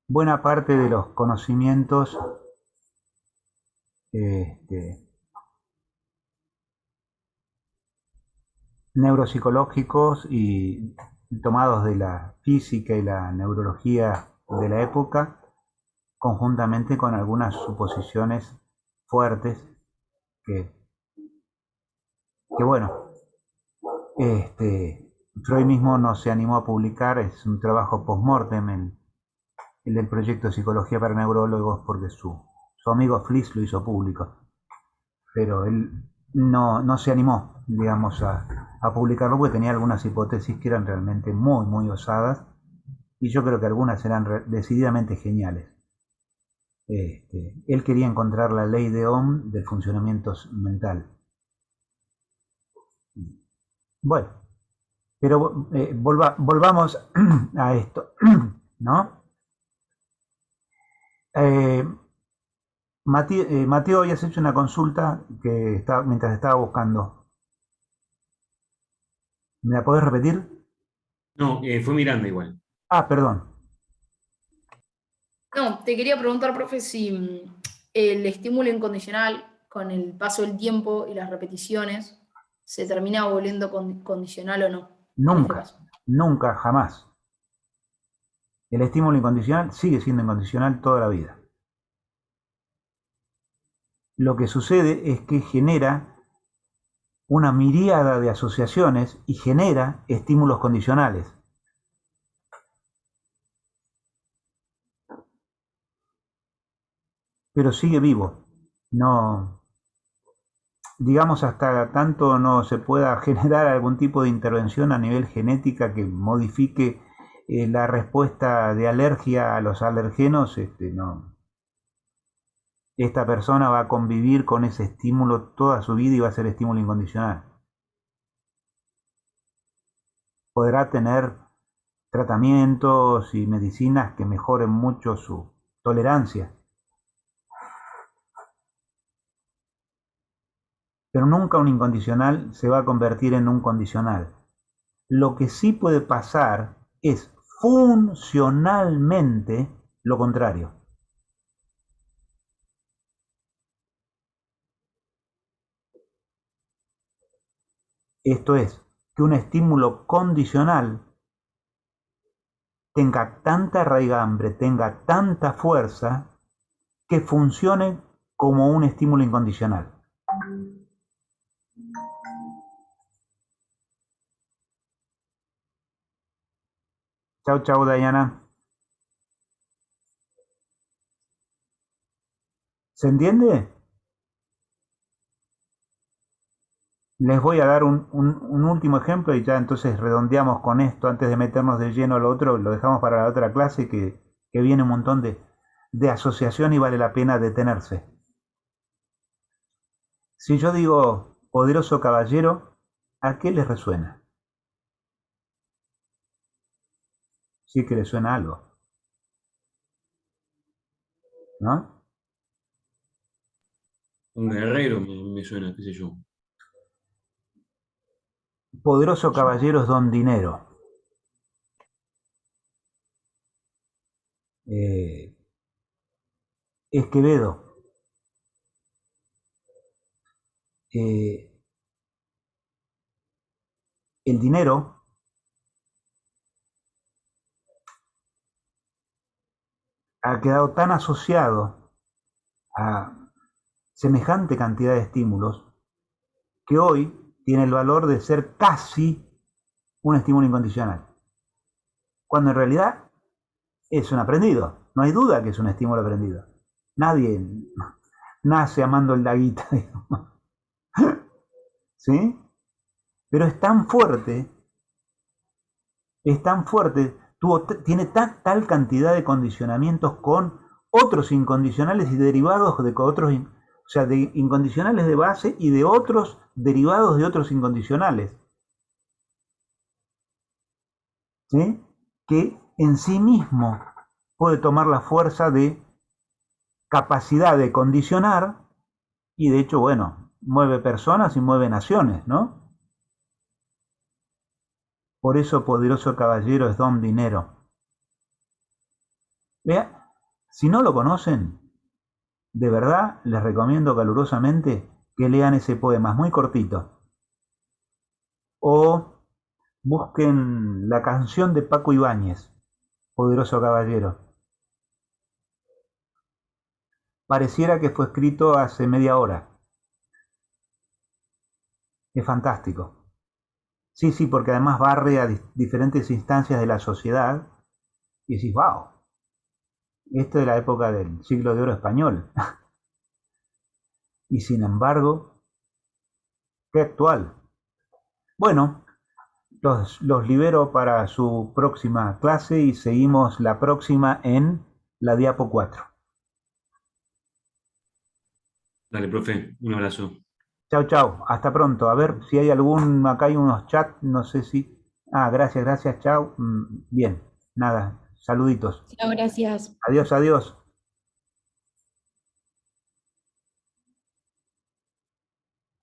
buena parte de los conocimientos neuropsicológicos y tomados de la física y la neurología de la época, conjuntamente con algunas suposiciones fuertes que bueno, Freud mismo no se animó a publicar, es un trabajo post-mortem, el del proyecto Psicología para Neurólogos, porque su amigo Fliss lo hizo público, pero él no se animó, digamos, a publicarlo, porque tenía algunas hipótesis que eran realmente muy, muy osadas, y yo creo que algunas eran decididamente geniales. Él quería encontrar la ley de Ohm del funcionamiento mental. Bueno, pero volvamos a esto, ¿no? Mateo, habías hecho una consulta mientras estaba buscando. ¿Me la podés repetir? No, fue Miranda igual. Ah, perdón. No, te quería preguntar, profe, si el estímulo incondicional, con el paso del tiempo y las repeticiones, se termina volviendo condicional o no, en este Nunca, caso. nunca, jamás. El estímulo incondicional sigue siendo incondicional toda la vida. Lo que sucede es que genera una miríada de asociaciones y genera estímulos condicionales. Pero sigue vivo. No, digamos, hasta tanto no se pueda generar algún tipo de intervención a nivel genética que modifique la respuesta de alergia a los alergenos, no. Esta persona va a convivir con ese estímulo toda su vida y va a ser estímulo incondicional. Podrá tener tratamientos y medicinas que mejoren mucho su tolerancia, pero nunca un incondicional se va a convertir en un condicional. Lo que sí puede pasar es funcionalmente lo contrario. Esto es, que un estímulo condicional tenga tanta raigambre, tenga tanta fuerza, que funcione como un estímulo incondicional. Chau, chau, Diana. ¿Se entiende? Les voy a dar un último ejemplo y ya entonces redondeamos con esto antes de meternos de lleno a lo otro, lo dejamos para la otra clase que viene un montón de asociación y vale la pena detenerse. Si yo digo poderoso caballero, ¿a qué les resuena? Sí que les suena algo, ¿no? Un guerrero me suena, qué sé yo. Poderoso caballero es don dinero. Es Quevedo. El dinero ha quedado tan asociado a semejante cantidad de estímulos que hoy tiene el valor de ser casi un estímulo incondicional, cuando en realidad es un aprendido. No hay duda que es un estímulo aprendido. Nadie nace amando el laguita, ¿sí? Pero es tan fuerte, tiene tal cantidad de condicionamientos con otros incondicionales y derivados de otros, o sea, de incondicionales de base y de otros derivados de otros incondicionales, ¿sí? Que en sí mismo puede tomar la fuerza de capacidad de condicionar y de hecho, bueno, mueve personas y mueve naciones, ¿no? Por eso poderoso caballero es don dinero. Vea, si no lo conocen, de verdad les recomiendo calurosamente que lean ese poema, es muy cortito. O busquen la canción de Paco Ibáñez, Poderoso Caballero. Pareciera que fue escrito hace media hora. Es fantástico. Sí, sí, porque además barre a diferentes instancias de la sociedad y decís, wow, esto es la época del siglo de oro español. Y sin embargo, qué actual. Bueno, los libero para su próxima clase y seguimos la próxima en la diapo 4. Dale, profe, un abrazo. Chao, chao, hasta pronto. A ver si hay algún, acá hay unos chats, no sé si... Ah, gracias, chao. Bien, nada, saluditos. Chao, gracias. Adiós, adiós.